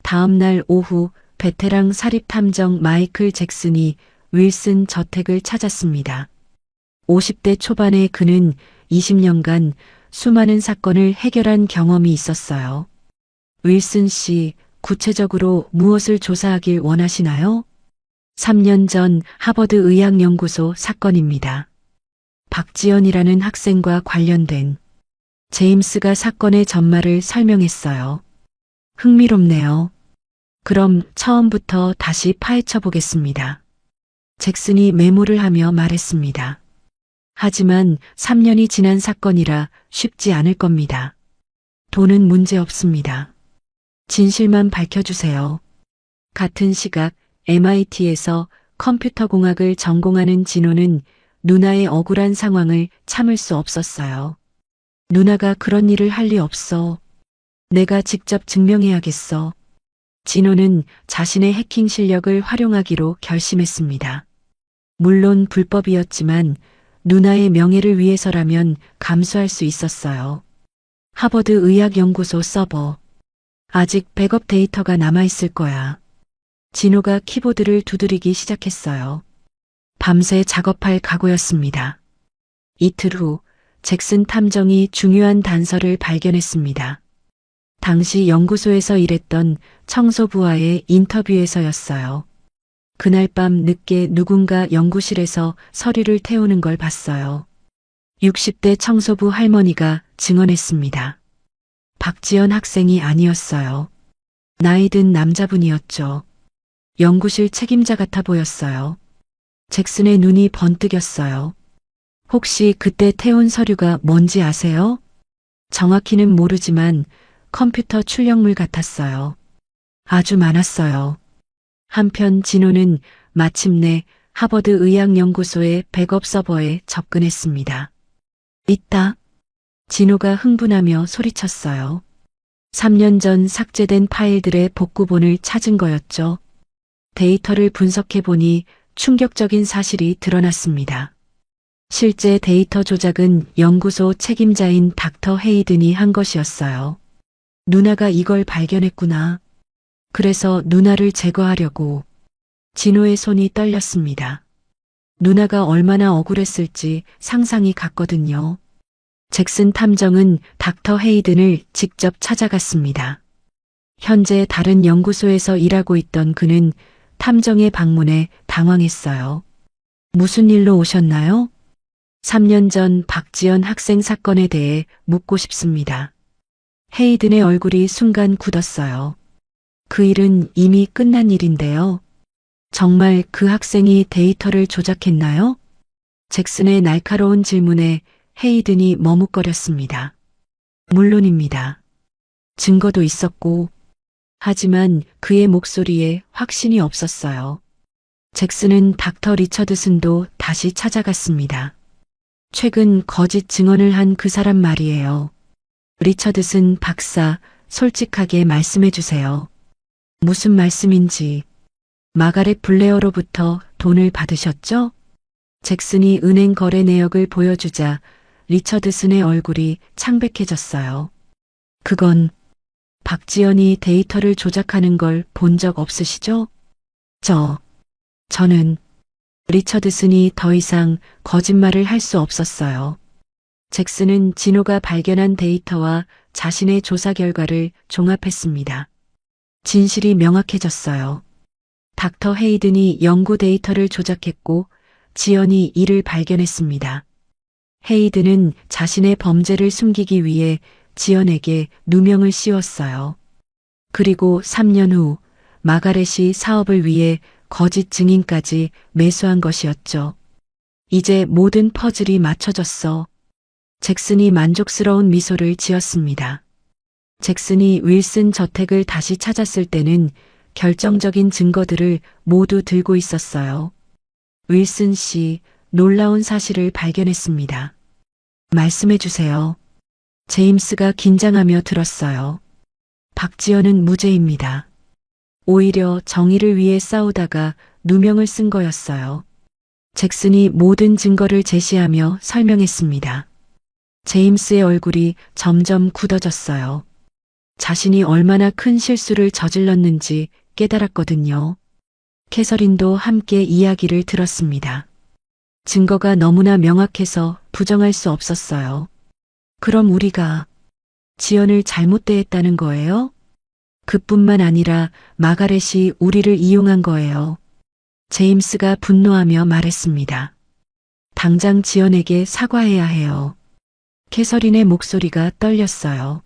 다음 날 오후 베테랑 사립탐정 마이클 잭슨이 윌슨 저택을 찾았습니다. 50대 초반의 그는 20년간 수많은 사건을 해결한 경험이 있었어요. 윌슨 씨, 구체적으로 무엇을 조사하길 원하시나요? 3년 전 하버드 의학연구소 사건입니다. 박지연이라는 학생과 관련된. 제임스가 사건의 전말을 설명했어요. 흥미롭네요. 그럼 처음부터 다시 파헤쳐 보겠습니다. 잭슨이 메모를 하며 말했습니다. 하지만 3년이 지난 사건이라 쉽지 않을 겁니다. 돈은 문제 없습니다. 진실만 밝혀주세요. 같은 시각 MIT에서 컴퓨터공학을 전공하는 진호는 누나의 억울한 상황을 참을 수 없었어요. 누나가 그런 일을 할 리 없어. 내가 직접 증명해야겠어. 진호는 자신의 해킹 실력을 활용하기로 결심했습니다. 물론 불법이었지만 누나의 명예를 위해서라면 감수할 수 있었어요. 하버드 의학연구소 서버. 아직 백업 데이터가 남아있을 거야. 진호가 키보드를 두드리기 시작했어요. 밤새 작업할 각오였습니다. 이틀 후 잭슨 탐정이 중요한 단서를 발견했습니다. 당시 연구소에서 일했던 청소부와의 인터뷰에서였어요. 그날 밤 늦게 누군가 연구실에서 서류를 태우는 걸 봤어요. 60대 청소부 할머니가 증언했습니다. 박지연 학생이 아니었어요. 나이든 남자분이었죠. 연구실 책임자 같아 보였어요. 잭슨의 눈이 번뜩였어요. 혹시 그때 태운 서류가 뭔지 아세요? 정확히는 모르지만 컴퓨터 출력물 같았어요. 아주 많았어요. 한편 진호는 마침내 하버드 의학연구소의 백업 서버에 접근했습니다. 있다. 진호가 흥분하며 소리쳤어요. 3년 전 삭제된 파일들의 복구본을 찾은 거였죠. 데이터를 분석해보니 충격적인 사실이 드러났습니다. 실제 데이터 조작은 연구소 책임자인 닥터 헤이든이 한 것이었어요. 누나가 이걸 발견했구나. 그래서 누나를 제거하려고. 진호의 손이 떨렸습니다. 누나가 얼마나 억울했을지 상상이 갔거든요. 잭슨 탐정은 닥터 헤이든을 직접 찾아갔습니다. 현재 다른 연구소에서 일하고 있던 그는 탐정의 방문에 당황했어요. 무슨 일로 오셨나요? 3년 전 박지연 학생 사건에 대해 묻고 싶습니다. 헤이든의 얼굴이 순간 굳었어요. 그 일은 이미 끝난 일인데요. 정말 그 학생이 데이터를 조작했나요? 잭슨의 날카로운 질문에 헤이든이 머뭇거렸습니다. 물론입니다. 증거도 있었고, 하지만 그의 목소리에 확신이 없었어요. 잭슨은 닥터 리처드슨도 다시 찾아갔습니다. 최근 거짓 증언을 한 그 사람 말이에요. 리처드슨 박사, 솔직하게 말씀해 주세요. 무슨 말씀인지. 마가렛 블레어로부터 돈을 받으셨죠? 잭슨이 은행 거래 내역을 보여주자 리처드슨의 얼굴이 창백해졌어요. 그건 박지연이 데이터를 조작하는 걸 본 적 없으시죠? 저는 리처드슨이 더 이상 거짓말을 할 수 없었어요. 잭슨은 진호가 발견한 데이터와 자신의 조사 결과를 종합했습니다. 진실이 명확해졌어요. 닥터 헤이든이 연구 데이터를 조작했고 지연이 이를 발견했습니다. 헤이든은 자신의 범죄를 숨기기 위해 지연에게 누명을 씌웠어요. 그리고 3년 후 마가렛이 사업을 위해 거짓 증인까지 매수한 것이었죠. 이제 모든 퍼즐이 맞춰졌어. 잭슨이 만족스러운 미소를 지었습니다. 잭슨이 윌슨 저택을 다시 찾았을 때는 결정적인 증거들을 모두 들고 있었어요. 윌슨 씨, 놀라운 사실을 발견했습니다. 말씀해 주세요. 제임스가 긴장하며 들었어요. 박지연은 무죄입니다. 오히려 정의를 위해 싸우다가 누명을 쓴 거였어요. 잭슨이 모든 증거를 제시하며 설명했습니다. 제임스의 얼굴이 점점 굳어졌어요. 자신이 얼마나 큰 실수를 저질렀는지 깨달았거든요. 캐서린도 함께 이야기를 들었습니다. 증거가 너무나 명확해서 부정할 수 없었어요. 그럼 우리가 지연을 잘못 대했다는 거예요? 그뿐만 아니라 마가렛이 우리를 이용한 거예요. 제임스가 분노하며 말했습니다. 당장 지연에게 사과해야 해요. 캐서린의 목소리가 떨렸어요.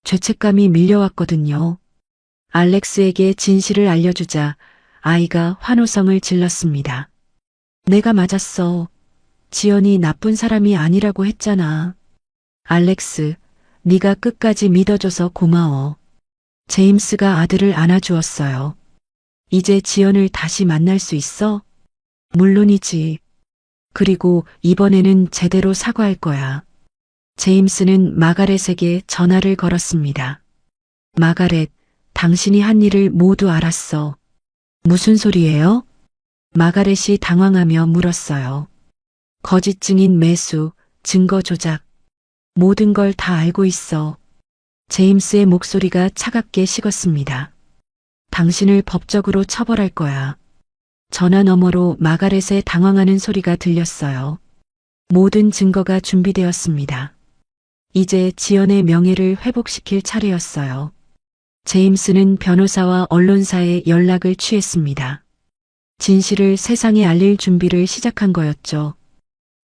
죄책감이 밀려왔거든요. 알렉스에게 진실을 알려주자 아이가 환호성을 질렀습니다. 내가 맞았어. 지연이 나쁜 사람이 아니라고 했잖아. 알렉스, 네가 끝까지 믿어줘서 고마워. 제임스가 아들을 안아주었어요. 이제 지연을 다시 만날 수 있어? 물론이지. 그리고 이번에는 제대로 사과할 거야. 제임스는 마가렛에게 전화를 걸었습니다. 마가렛, 당신이 한 일을 모두 알았어. 무슨 소리예요? 마가렛이 당황하며 물었어요. 거짓 증인 매수, 증거 조작. 모든 걸 다 알고 있어. 제임스의 목소리가 차갑게 식었습니다. 당신을 법적으로 처벌할 거야. 전화 너머로 마가렛의 당황하는 소리가 들렸어요. 모든 증거가 준비되었습니다. 이제 지연의 명예를 회복시킬 차례였어요. 제임스는 변호사와 언론사에 연락을 취했습니다. 진실을 세상에 알릴 준비를 시작한 거였죠.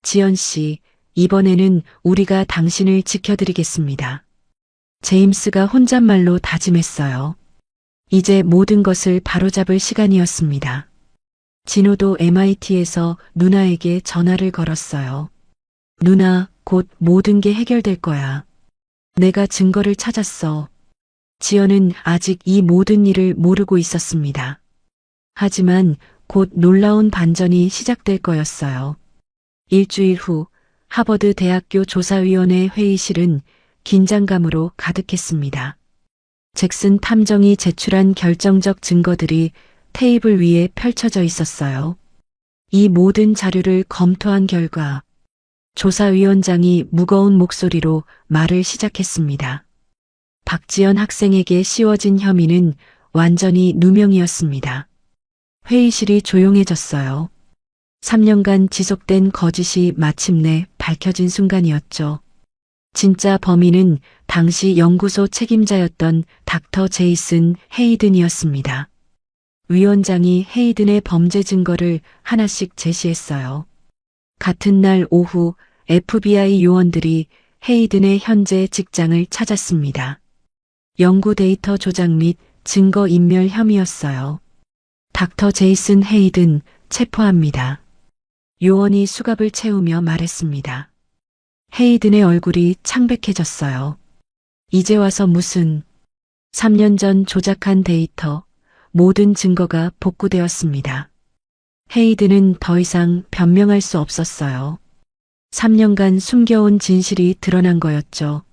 지연 씨, 이번에는 우리가 당신을 지켜드리겠습니다. 제임스가 혼잣말로 다짐했어요. 이제 모든 것을 바로잡을 시간이었습니다. 진호도 MIT에서 누나에게 전화를 걸었어요. 누나, 곧 모든 게 해결될 거야. 내가 증거를 찾았어. 지연은 아직 이 모든 일을 모르고 있었습니다. 하지만 곧 놀라운 반전이 시작될 거였어요. 일주일 후 하버드 대학교 조사위원회 회의실은 긴장감으로 가득했습니다. 잭슨 탐정이 제출한 결정적 증거들이 테이블 위에 펼쳐져 있었어요. 이 모든 자료를 검토한 결과 조사위원장이 무거운 목소리로 말을 시작했습니다. 박지연 학생에게 씌워진 혐의는 완전히 누명이었습니다. 회의실이 조용해졌어요. 3년간 지속된 거짓이 마침내 밝혀진 순간이었죠. 진짜 범인은 당시 연구소 책임자였던 닥터 제이슨 헤이든이었습니다. 위원장이 헤이든의 범죄 증거를 하나씩 제시했어요. 같은 날 오후 FBI 요원들이 헤이든의 현재 직장을 찾았습니다. 연구 데이터 조작 및 증거 인멸 혐의였어요. 닥터 제이슨 헤이든 체포합니다. 요원이 수갑을 채우며 말했습니다. 헤이든의 얼굴이 창백해졌어요. 이제 와서 무슨 3년 전 조작한 데이터, 모든 증거가 복구되었습니다. 헤이든은 더 이상 변명할 수 없었어요. 3년간 숨겨온 진실이 드러난 거였죠.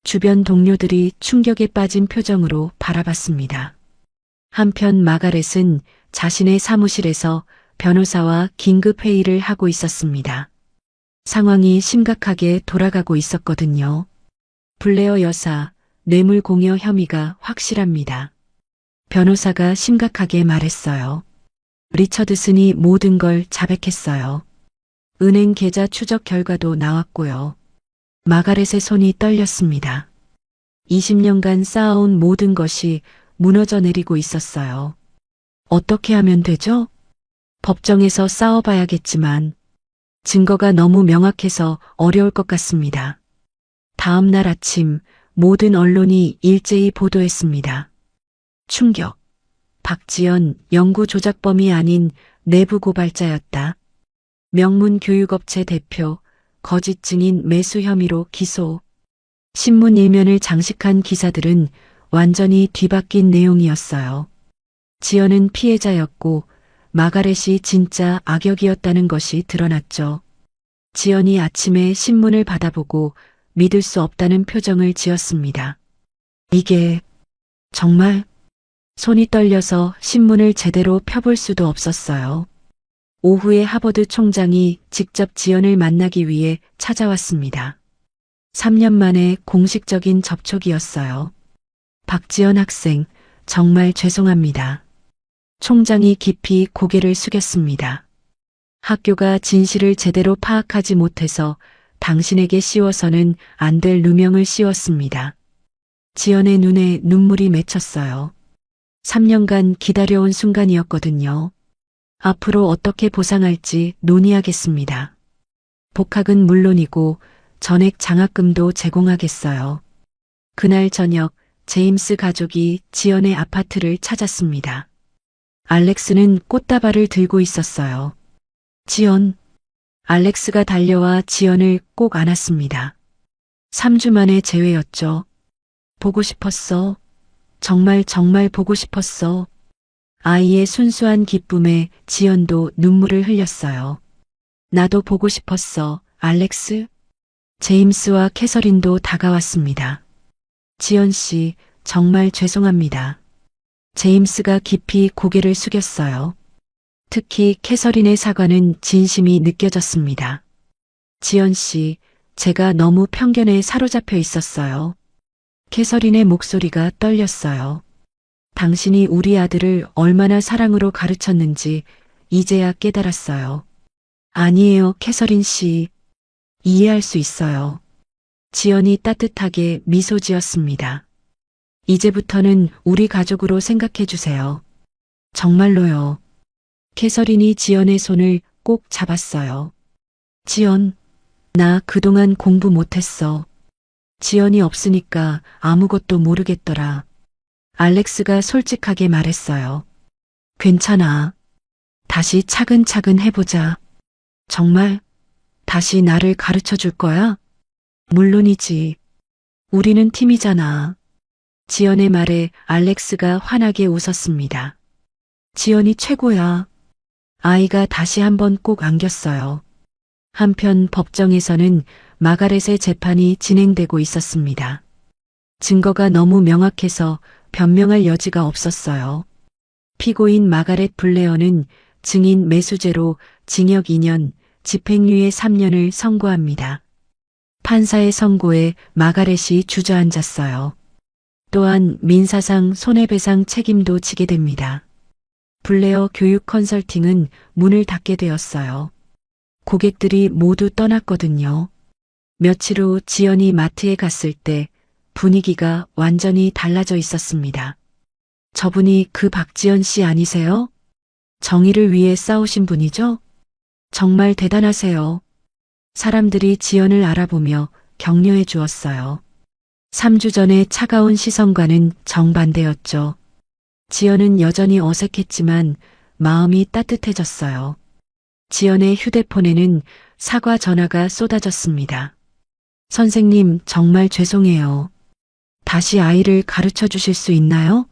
주변 동료들이 충격에 빠진 표정으로 바라봤습니다. 한편 마가렛은 자신의 사무실에서 변호사와 긴급 회의를 하고 있었습니다. 상황이 심각하게 돌아가고 있었거든요. 블레어 여사, 뇌물 공여 혐의가 확실합니다. 변호사가 심각하게 말했어요. 리처드슨이 모든 걸 자백했어요. 은행 계좌 추적 결과도 나왔고요. 마가렛의 손이 떨렸습니다. 20년간 쌓아온 모든 것이 무너져 내리고 있었어요. 어떻게 하면 되죠? 법정에서 싸워봐야겠지만 증거가 너무 명확해서 어려울 것 같습니다. 다음 날 아침 모든 언론이 일제히 보도했습니다. 충격. 박지연 연구 조작범이 아닌 내부 고발자였다. 명문 교육업체 대표, 거짓 증인 매수 혐의로 기소. 신문 일면을 장식한 기사들은 완전히 뒤바뀐 내용이었어요. 지연은 피해자였고 마가렛이 진짜 악역이었다는 것이 드러났죠. 지연이 아침에 신문을 받아보고 믿을 수 없다는 표정을 지었습니다. 이게 정말? 손이 떨려서 신문을 제대로 펴볼 수도 없었어요. 오후에 하버드 총장이 직접 지연을 만나기 위해 찾아왔습니다. 3년 만에 공식적인 접촉이었어요. 박지연 학생, 정말 죄송합니다. 총장이 깊이 고개를 숙였습니다. 학교가 진실을 제대로 파악하지 못해서 당신에게 씌워서는 안 될 누명을 씌웠습니다. 지연의 눈에 눈물이 맺혔어요. 3년간 기다려온 순간이었거든요. 앞으로 어떻게 보상할지 논의하겠습니다. 복학은 물론이고 전액 장학금도 제공하겠어요. 그날 저녁 제임스 가족이 지연의 아파트를 찾았습니다. 알렉스는 꽃다발을 들고 있었어요. 지연. 알렉스가 달려와 지연을 꼭 안았습니다. 3주 만에 재회였죠. 보고 싶었어. 정말 보고 싶었어. 아이의 순수한 기쁨에 지연도 눈물을 흘렸어요. 나도 보고 싶었어, 알렉스. 제임스와 캐서린도 다가왔습니다. 지연 씨, 정말 죄송합니다. 제임스가 깊이 고개를 숙였어요. 특히 캐서린의 사과는 진심이 느껴졌습니다. 지연 씨, 제가 너무 편견에 사로잡혀 있었어요. 캐서린의 목소리가 떨렸어요. 당신이 우리 아들을 얼마나 사랑으로 가르쳤는지 이제야 깨달았어요. 아니에요, 캐서린 씨. 이해할 수 있어요. 지연이 따뜻하게 미소 지었습니다. 이제부터는 우리 가족으로 생각해 주세요. 정말로요. 캐서린이 지연의 손을 꼭 잡았어요. 지연, 나 그동안 공부 못했어. 지연이 없으니까 아무것도 모르겠더라. 알렉스가 솔직하게 말했어요. 괜찮아. 다시 차근차근 해보자. 정말 다시 나를 가르쳐 줄 거야? 물론이지. 우리는 팀이잖아. 지연의 말에 알렉스가 환하게 웃었습니다. 지연이 최고야. 아이가 다시 한번 꼭 안겼어요. 한편 법정에서는 마가렛의 재판이 진행되고 있었습니다. 증거가 너무 명확해서 변명할 여지가 없었어요. 피고인 마가렛 블레어는 증인 매수죄로 징역 2년, 집행유예 3년을 선고합니다. 판사의 선고에 마가렛이 주저앉았어요. 또한 민사상 손해배상 책임도 지게 됩니다. 블레어 교육 컨설팅은 문을 닫게 되었어요. 고객들이 모두 떠났거든요. 며칠 후 지연이 마트에 갔을 때 분위기가 완전히 달라져 있었습니다. 저분이 그 박지연 씨 아니세요? 정의를 위해 싸우신 분이죠? 정말 대단하세요. 사람들이 지연을 알아보며 격려해 주었어요. 3주 전의 차가운 시선과는 정반대였죠. 지연은 여전히 어색했지만 마음이 따뜻해졌어요. 지연의 휴대폰에는 사과 전화가 쏟아졌습니다. 선생님, 정말 죄송해요. 다시 아이를 가르쳐 주실 수 있나요?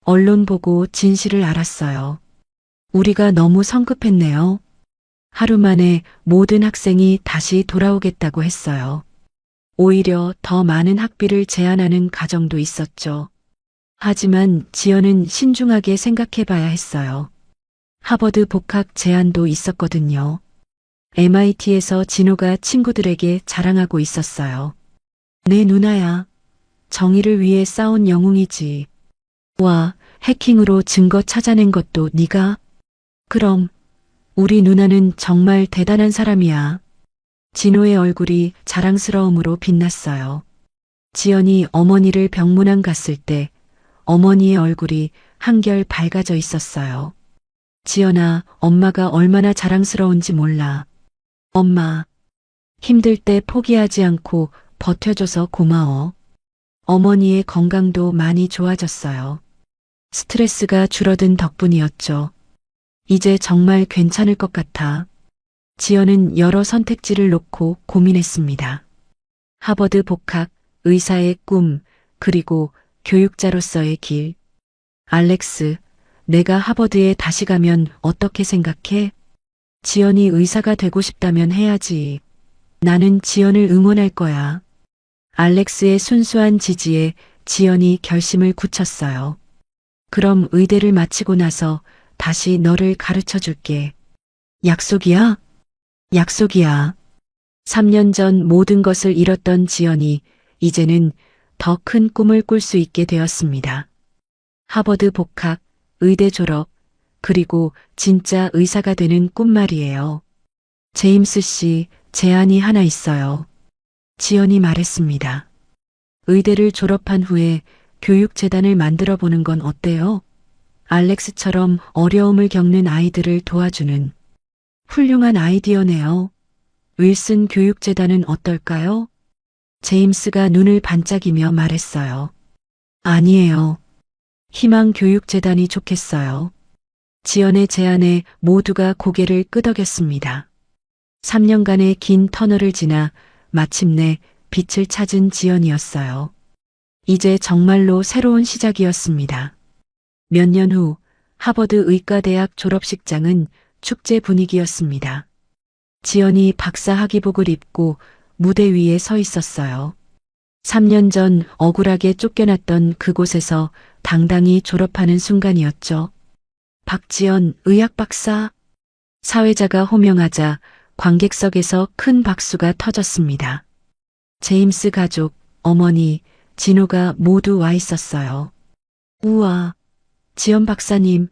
언론 보고 진실을 알았어요. 우리가 너무 성급했네요. 하루 만에 모든 학생이 다시 돌아오겠다고 했어요. 오히려 더 많은 학비를 제한하는 가정도 있었죠. 하지만 지연은 신중하게 생각해 봐야 했어요. 하버드 복학 제안도 있었거든요. MIT에서 진호가 친구들에게 자랑하고 있었어요. 내 누나야. 정의를 위해 싸운 영웅이지. 와, 해킹으로 증거 찾아낸 것도 네가? 그럼 우리 누나는 정말 대단한 사람이야. 진호의 얼굴이 자랑스러움으로 빛났어요. 지연이 어머니를 병문안 갔을 때 어머니의 얼굴이 한결 밝아져 있었어요. 지연아, 엄마가 얼마나 자랑스러운지 몰라. 엄마, 힘들 때 포기하지 않고 버텨줘서 고마워. 어머니의 건강도 많이 좋아졌어요. 스트레스가 줄어든 덕분이었죠. 이제 정말 괜찮을 것 같아. 지연은 여러 선택지를 놓고 고민했습니다. 하버드 복학, 의사의 꿈, 그리고 교육자로서의 길. 알렉스, 내가 하버드에 다시 가면 어떻게 생각해? 지연이 의사가 되고 싶다면 해야지. 나는 지연을 응원할 거야. 알렉스의 순수한 지지에 지연이 결심을 굳혔어요. 그럼 의대를 마치고 나서 다시 너를 가르쳐 줄게. 약속이야? 약속이야. 3년 전 모든 것을 잃었던 지연이 이제는 더 큰 꿈을 꿀 수 있게 되었습니다. 하버드 복학, 의대 졸업, 그리고 진짜 의사가 되는 꿈 말이에요. 제임스 씨, 제안이 하나 있어요. 지연이 말했습니다. 의대를 졸업한 후에 교육재단을 만들어 보는 건 어때요? 알렉스처럼 어려움을 겪는 아이들을 도와주는 훌륭한 아이디어네요. 윌슨 교육재단은 어떨까요? 제임스가 눈을 반짝이며 말했어요. 아니에요. 희망교육재단이 좋겠어요. 지연의 제안에 모두가 고개를 끄덕였습니다. 3년간의 긴 터널을 지나 마침내 빛을 찾은 지연이었어요. 이제 정말로 새로운 시작이었습니다. 몇 년 후 하버드 의과대학 졸업식장은 축제 분위기였습니다. 지연이 박사 학위복을 입고 무대 위에 서 있었어요. 3년 전 억울하게 쫓겨났던 그곳에서 당당히 졸업하는 순간이었죠. 박지연 의학 박사. 사회자가 호명하자 관객석에서 큰 박수가 터졌습니다. 제임스 가족, 어머니, 진호가 모두 와 있었어요. 우와, 지연 박사님.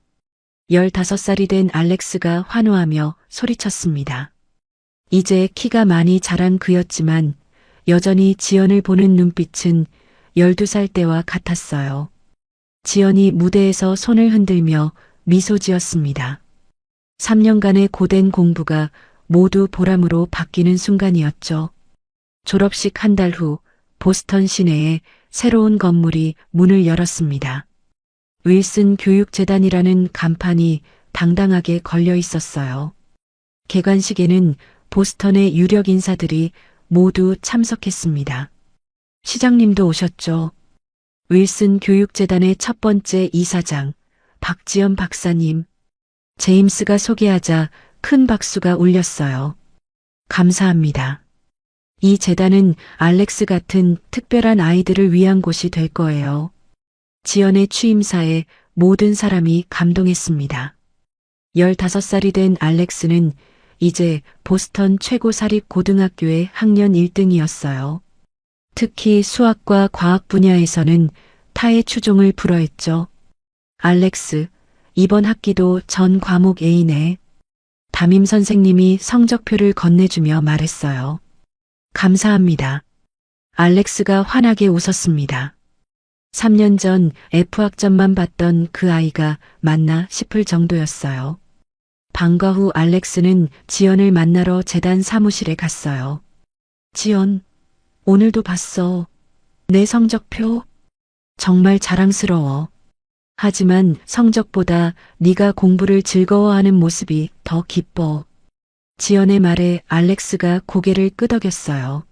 15살이 된 알렉스가 환호하며 소리쳤습니다. 이제 키가 많이 자란 그였지만 여전히 지연을 보는 눈빛은 12살 때와 같았어요. 지연이 무대에서 손을 흔들며 미소 지었습니다. 3년간의 고된 공부가 모두 보람으로 바뀌는 순간이었죠. 졸업식 한 달 후 보스턴 시내에 새로운 건물이 문을 열었습니다. 윌슨 교육재단이라는 간판이 당당하게 걸려 있었어요. 개관식에는 보스턴의 유력 인사들이 모두 참석했습니다. 시장님도 오셨죠. 윌슨 교육재단의 첫 번째 이사장 박지연 박사님. 제임스가 소개하자 큰 박수가 울렸어요. 감사합니다. 이 재단은 알렉스 같은 특별한 아이들을 위한 곳이 될 거예요. 지연의 취임사에 모든 사람이 감동했습니다. 15살이 된 알렉스는 이제 보스턴 최고 사립 고등학교의 학년 1등이었어요. 특히 수학과 과학 분야에서는 타의 추종을 불허했죠. 알렉스, 이번 학기도 전 과목 A네. 담임 선생님이 성적표를 건네주며 말했어요. 감사합니다. 알렉스가 환하게 웃었습니다. 3년 전 F학점만 봤던 그 아이가 맞나 싶을 정도였어요. 방과 후 알렉스는 지연을 만나러 재단 사무실에 갔어요. 지연, 오늘도 봤어. 내 성적표? 정말 자랑스러워. 하지만 성적보다 네가 공부를 즐거워하는 모습이 더 기뻐. 지연의 말에 알렉스가 고개를 끄덕였어요.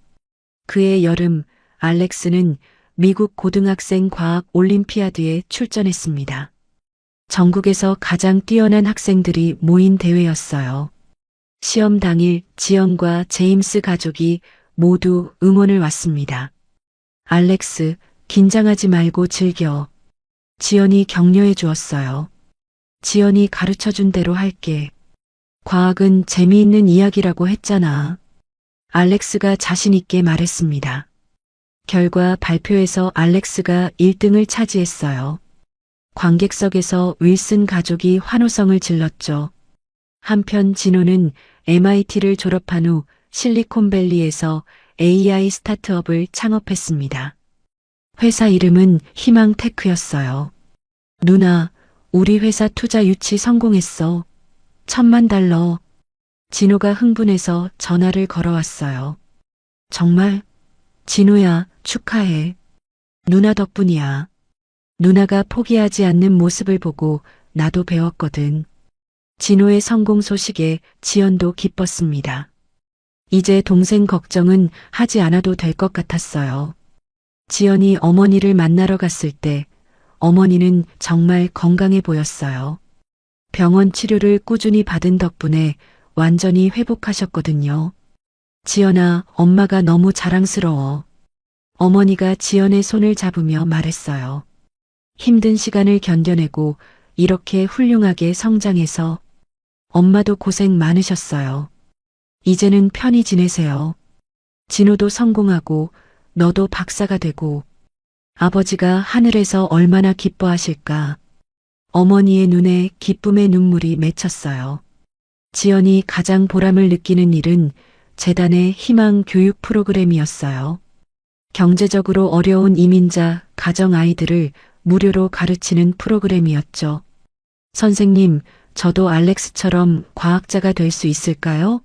그해 여름 알렉스는 미국 고등학생 과학 올림피아드에 출전했습니다. 전국에서 가장 뛰어난 학생들이 모인 대회였어요. 시험 당일 지연과 제임스 가족이 모두 응원을 왔습니다. 알렉스, 긴장하지 말고 즐겨. 지연이 격려해 주었어요. 지연이 가르쳐준 대로 할게. 과학은 재미있는 이야기라고 했잖아. 알렉스가 자신 있게 말했습니다. 결과 발표에서 알렉스가 1등을 차지했어요. 관객석에서 윌슨 가족이 환호성을 질렀죠. 한편 진호는 MIT를 졸업한 후 실리콘밸리에서 AI 스타트업을 창업했습니다. 회사 이름은 희망테크였어요. 누나, 우리 회사 투자 유치 성공했어. $10,000,000. 진호가 흥분해서 전화를 걸어왔어요. 정말? 진호야, 축하해. 누나 덕분이야. 누나가 포기하지 않는 모습을 보고 나도 배웠거든. 진호의 성공 소식에 지연도 기뻤습니다. 이제 동생 걱정은 하지 않아도 될 것 같았어요. 지연이 어머니를 만나러 갔을 때 어머니는 정말 건강해 보였어요. 병원 치료를 꾸준히 받은 덕분에 완전히 회복하셨거든요. 지연아, 엄마가 너무 자랑스러워. 어머니가 지연의 손을 잡으며 말했어요. 힘든 시간을 견뎌내고 이렇게 훌륭하게 성장해서 엄마도 고생 많으셨어요. 이제는 편히 지내세요. 진호도 성공하고 너도 박사가 되고 아버지가 하늘에서 얼마나 기뻐하실까. 어머니의 눈에 기쁨의 눈물이 맺혔어요. 지연이 가장 보람을 느끼는 일은 재단의 희망 교육 프로그램이었어요. 경제적으로 어려운 이민자 가정 아이들을 무료로 가르치는 프로그램이었죠. 선생님, 저도 알렉스처럼 과학자가 될 수 있을까요?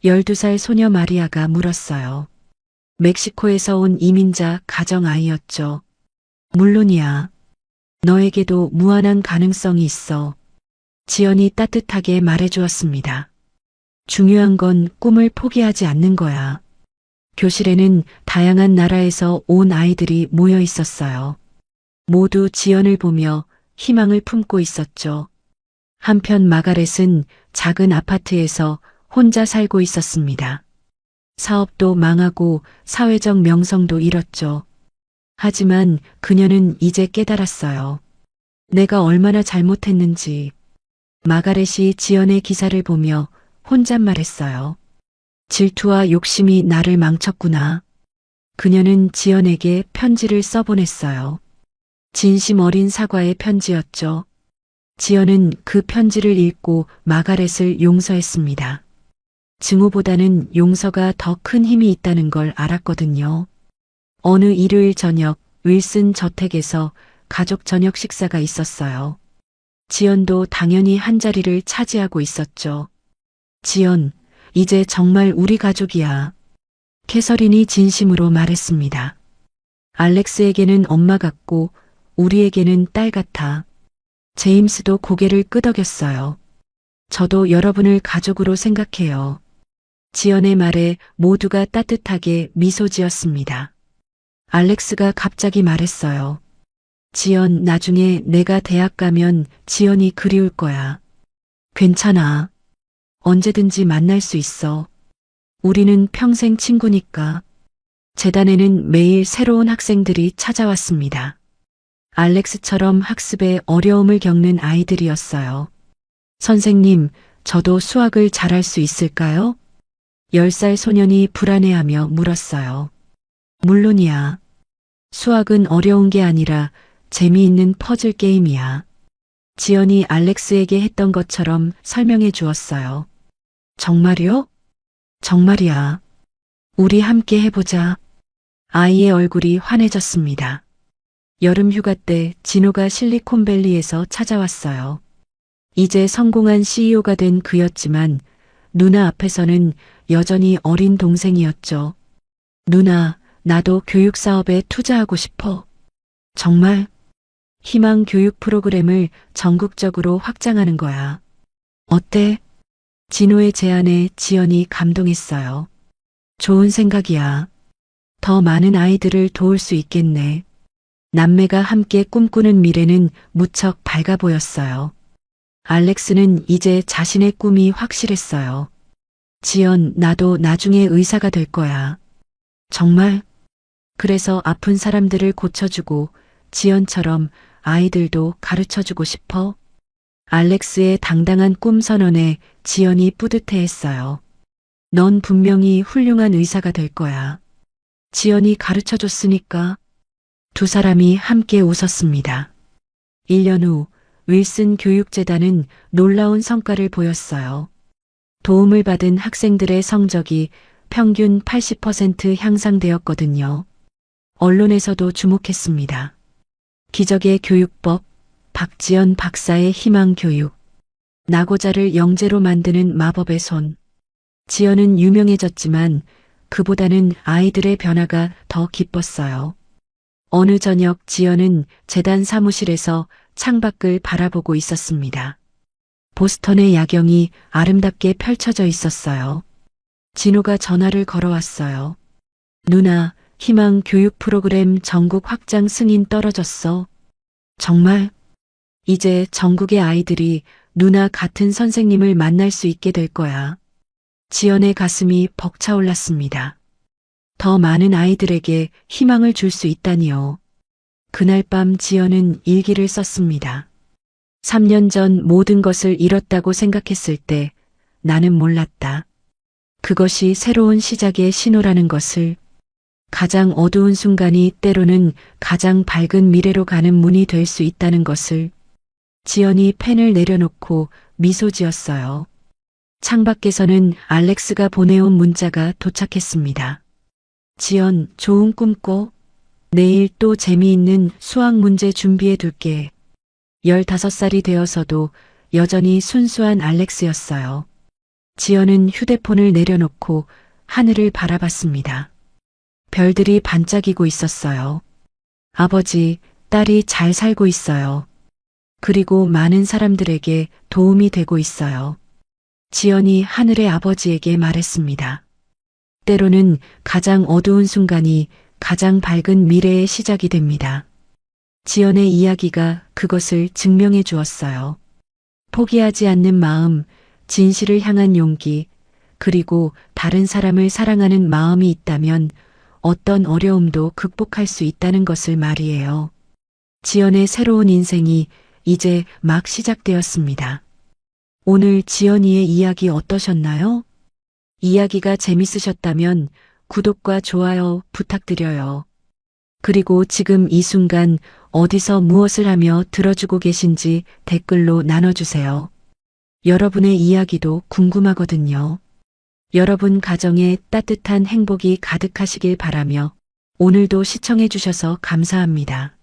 12살 소녀 마리아가 물었어요. 멕시코에서 온 이민자 가정 아이였죠. 물론이야. 너에게도 무한한 가능성이 있어. 지연이 따뜻하게 말해주었습니다. 중요한 건 꿈을 포기하지 않는 거야. 교실에는 다양한 나라에서 온 아이들이 모여 있었어요. 모두 지연을 보며 희망을 품고 있었죠. 한편 마가렛은 작은 아파트에서 혼자 살고 있었습니다. 사업도 망하고 사회적 명성도 잃었죠. 하지만 그녀는 이제 깨달았어요. 내가 얼마나 잘못했는지. 마가렛이 지연의 기사를 보며 혼잣말했어요. 질투와 욕심이 나를 망쳤구나. 그녀는 지연에게 편지를 써보냈어요. 진심 어린 사과의 편지였죠. 지연은 그 편지를 읽고 마가렛을 용서했습니다. 증오보다는 용서가 더 큰 힘이 있다는 걸 알았거든요. 어느 일요일 저녁 윌슨 저택에서 가족 저녁 식사가 있었어요. 지연도 당연히 한자리를 차지하고 있었죠. 지연, 이제 정말 우리 가족이야. 캐서린이 진심으로 말했습니다. 알렉스에게는 엄마 같고 우리에게는 딸 같아. 제임스도 고개를 끄덕였어요. 저도 여러분을 가족으로 생각해요. 지연의 말에 모두가 따뜻하게 미소 지었습니다. 알렉스가 갑자기 말했어요. 지연, 나중에 내가 대학 가면 지연이 그리울 거야. 괜찮아. 언제든지 만날 수 있어. 우리는 평생 친구니까. 재단에는 매일 새로운 학생들이 찾아왔습니다. 알렉스처럼 학습에 어려움을 겪는 아이들이었어요. 선생님, 저도 수학을 잘할 수 있을까요? 10살 소년이 불안해하며 물었어요. 물론이야. 수학은 어려운 게 아니라 재미있는 퍼즐 게임이야. 지연이 알렉스에게 했던 것처럼 설명해 주었어요. 정말요? 정말이야. 우리 함께 해보자. 아이의 얼굴이 환해졌습니다. 여름 휴가 때 진호가 실리콘밸리에서 찾아왔어요. 이제 성공한 CEO가 된 그였지만 누나 앞에서는 여전히 어린 동생이었죠. 누나, 나도 교육 사업에 투자하고 싶어. 정말? 희망 교육 프로그램을 전국적으로 확장하는 거야. 어때? 진호의 제안에 지연이 감동했어요. 좋은 생각이야. 더 많은 아이들을 도울 수 있겠네. 남매가 함께 꿈꾸는 미래는 무척 밝아 보였어요. 알렉스는 이제 자신의 꿈이 확실했어요. 지연, 나도 나중에 의사가 될 거야. 정말? 그래서 아픈 사람들을 고쳐주고 지연처럼 아이들도 가르쳐주고 싶어? 알렉스의 당당한 꿈 선언에 지연이 뿌듯해했어요. 넌 분명히 훌륭한 의사가 될 거야. 지연이 가르쳐줬으니까. 두 사람이 함께 웃었습니다. 1년 후 윌슨 교육재단은 놀라운 성과를 보였어요. 도움을 받은 학생들의 성적이 평균 80% 향상되었거든요. 언론에서도 주목했습니다. 기적의 교육법, 박지연 박사의 희망 교육, 낙오자를 영재로 만드는 마법의 손. 지연은 유명해졌지만 그보다는 아이들의 변화가 더 기뻤어요. 어느 저녁 지연은 재단 사무실에서 창밖을 바라보고 있었습니다. 보스턴의 야경이 아름답게 펼쳐져 있었어요. 진호가 전화를 걸어왔어요. 누나, 희망 교육 프로그램 전국 확장 승인 떨어졌어. 정말? 이제 전국의 아이들이 누나 같은 선생님을 만날 수 있게 될 거야. 지연의 가슴이 벅차올랐습니다. 더 많은 아이들에게 희망을 줄 수 있다니요. 그날 밤 지연은 일기를 썼습니다. 3년 전 모든 것을 잃었다고 생각했을 때 나는 몰랐다. 그것이 새로운 시작의 신호라는 것을. 가장 어두운 순간이 때로는 가장 밝은 미래로 가는 문이 될 수 있다는 것을. 지연이 펜을 내려놓고 미소 지었어요. 창밖에서는 알렉스가 보내온 문자가 도착했습니다. 지연, 좋은 꿈 꿔. 내일 또 재미있는 수학 문제 준비해 둘게. 15살이 되어서도 여전히 순수한 알렉스였어요. 지연은 휴대폰을 내려놓고 하늘을 바라봤습니다. 별들이 반짝이고 있었어요. 아버지, 딸이 잘 살고 있어요. 그리고 많은 사람들에게 도움이 되고 있어요. 지연이 하늘의 아버지에게 말했습니다. 때로는 가장 어두운 순간이 가장 밝은 미래의 시작이 됩니다. 지연의 이야기가 그것을 증명해 주었어요. 포기하지 않는 마음, 진실을 향한 용기, 그리고 다른 사람을 사랑하는 마음이 있다면 어떤 어려움도 극복할 수 있다는 것을 말이에요. 지연의 새로운 인생이 이제 막 시작되었습니다. 오늘 지연이의 이야기 어떠셨나요? 이야기가 재밌으셨다면 구독과 좋아요 부탁드려요. 그리고 지금 이 순간 어디서 무엇을 하며 들어주고 계신지 댓글로 나눠주세요. 여러분의 이야기도 궁금하거든요. 여러분 가정에 따뜻한 행복이 가득하시길 바라며 오늘도 시청해 주셔서 감사합니다.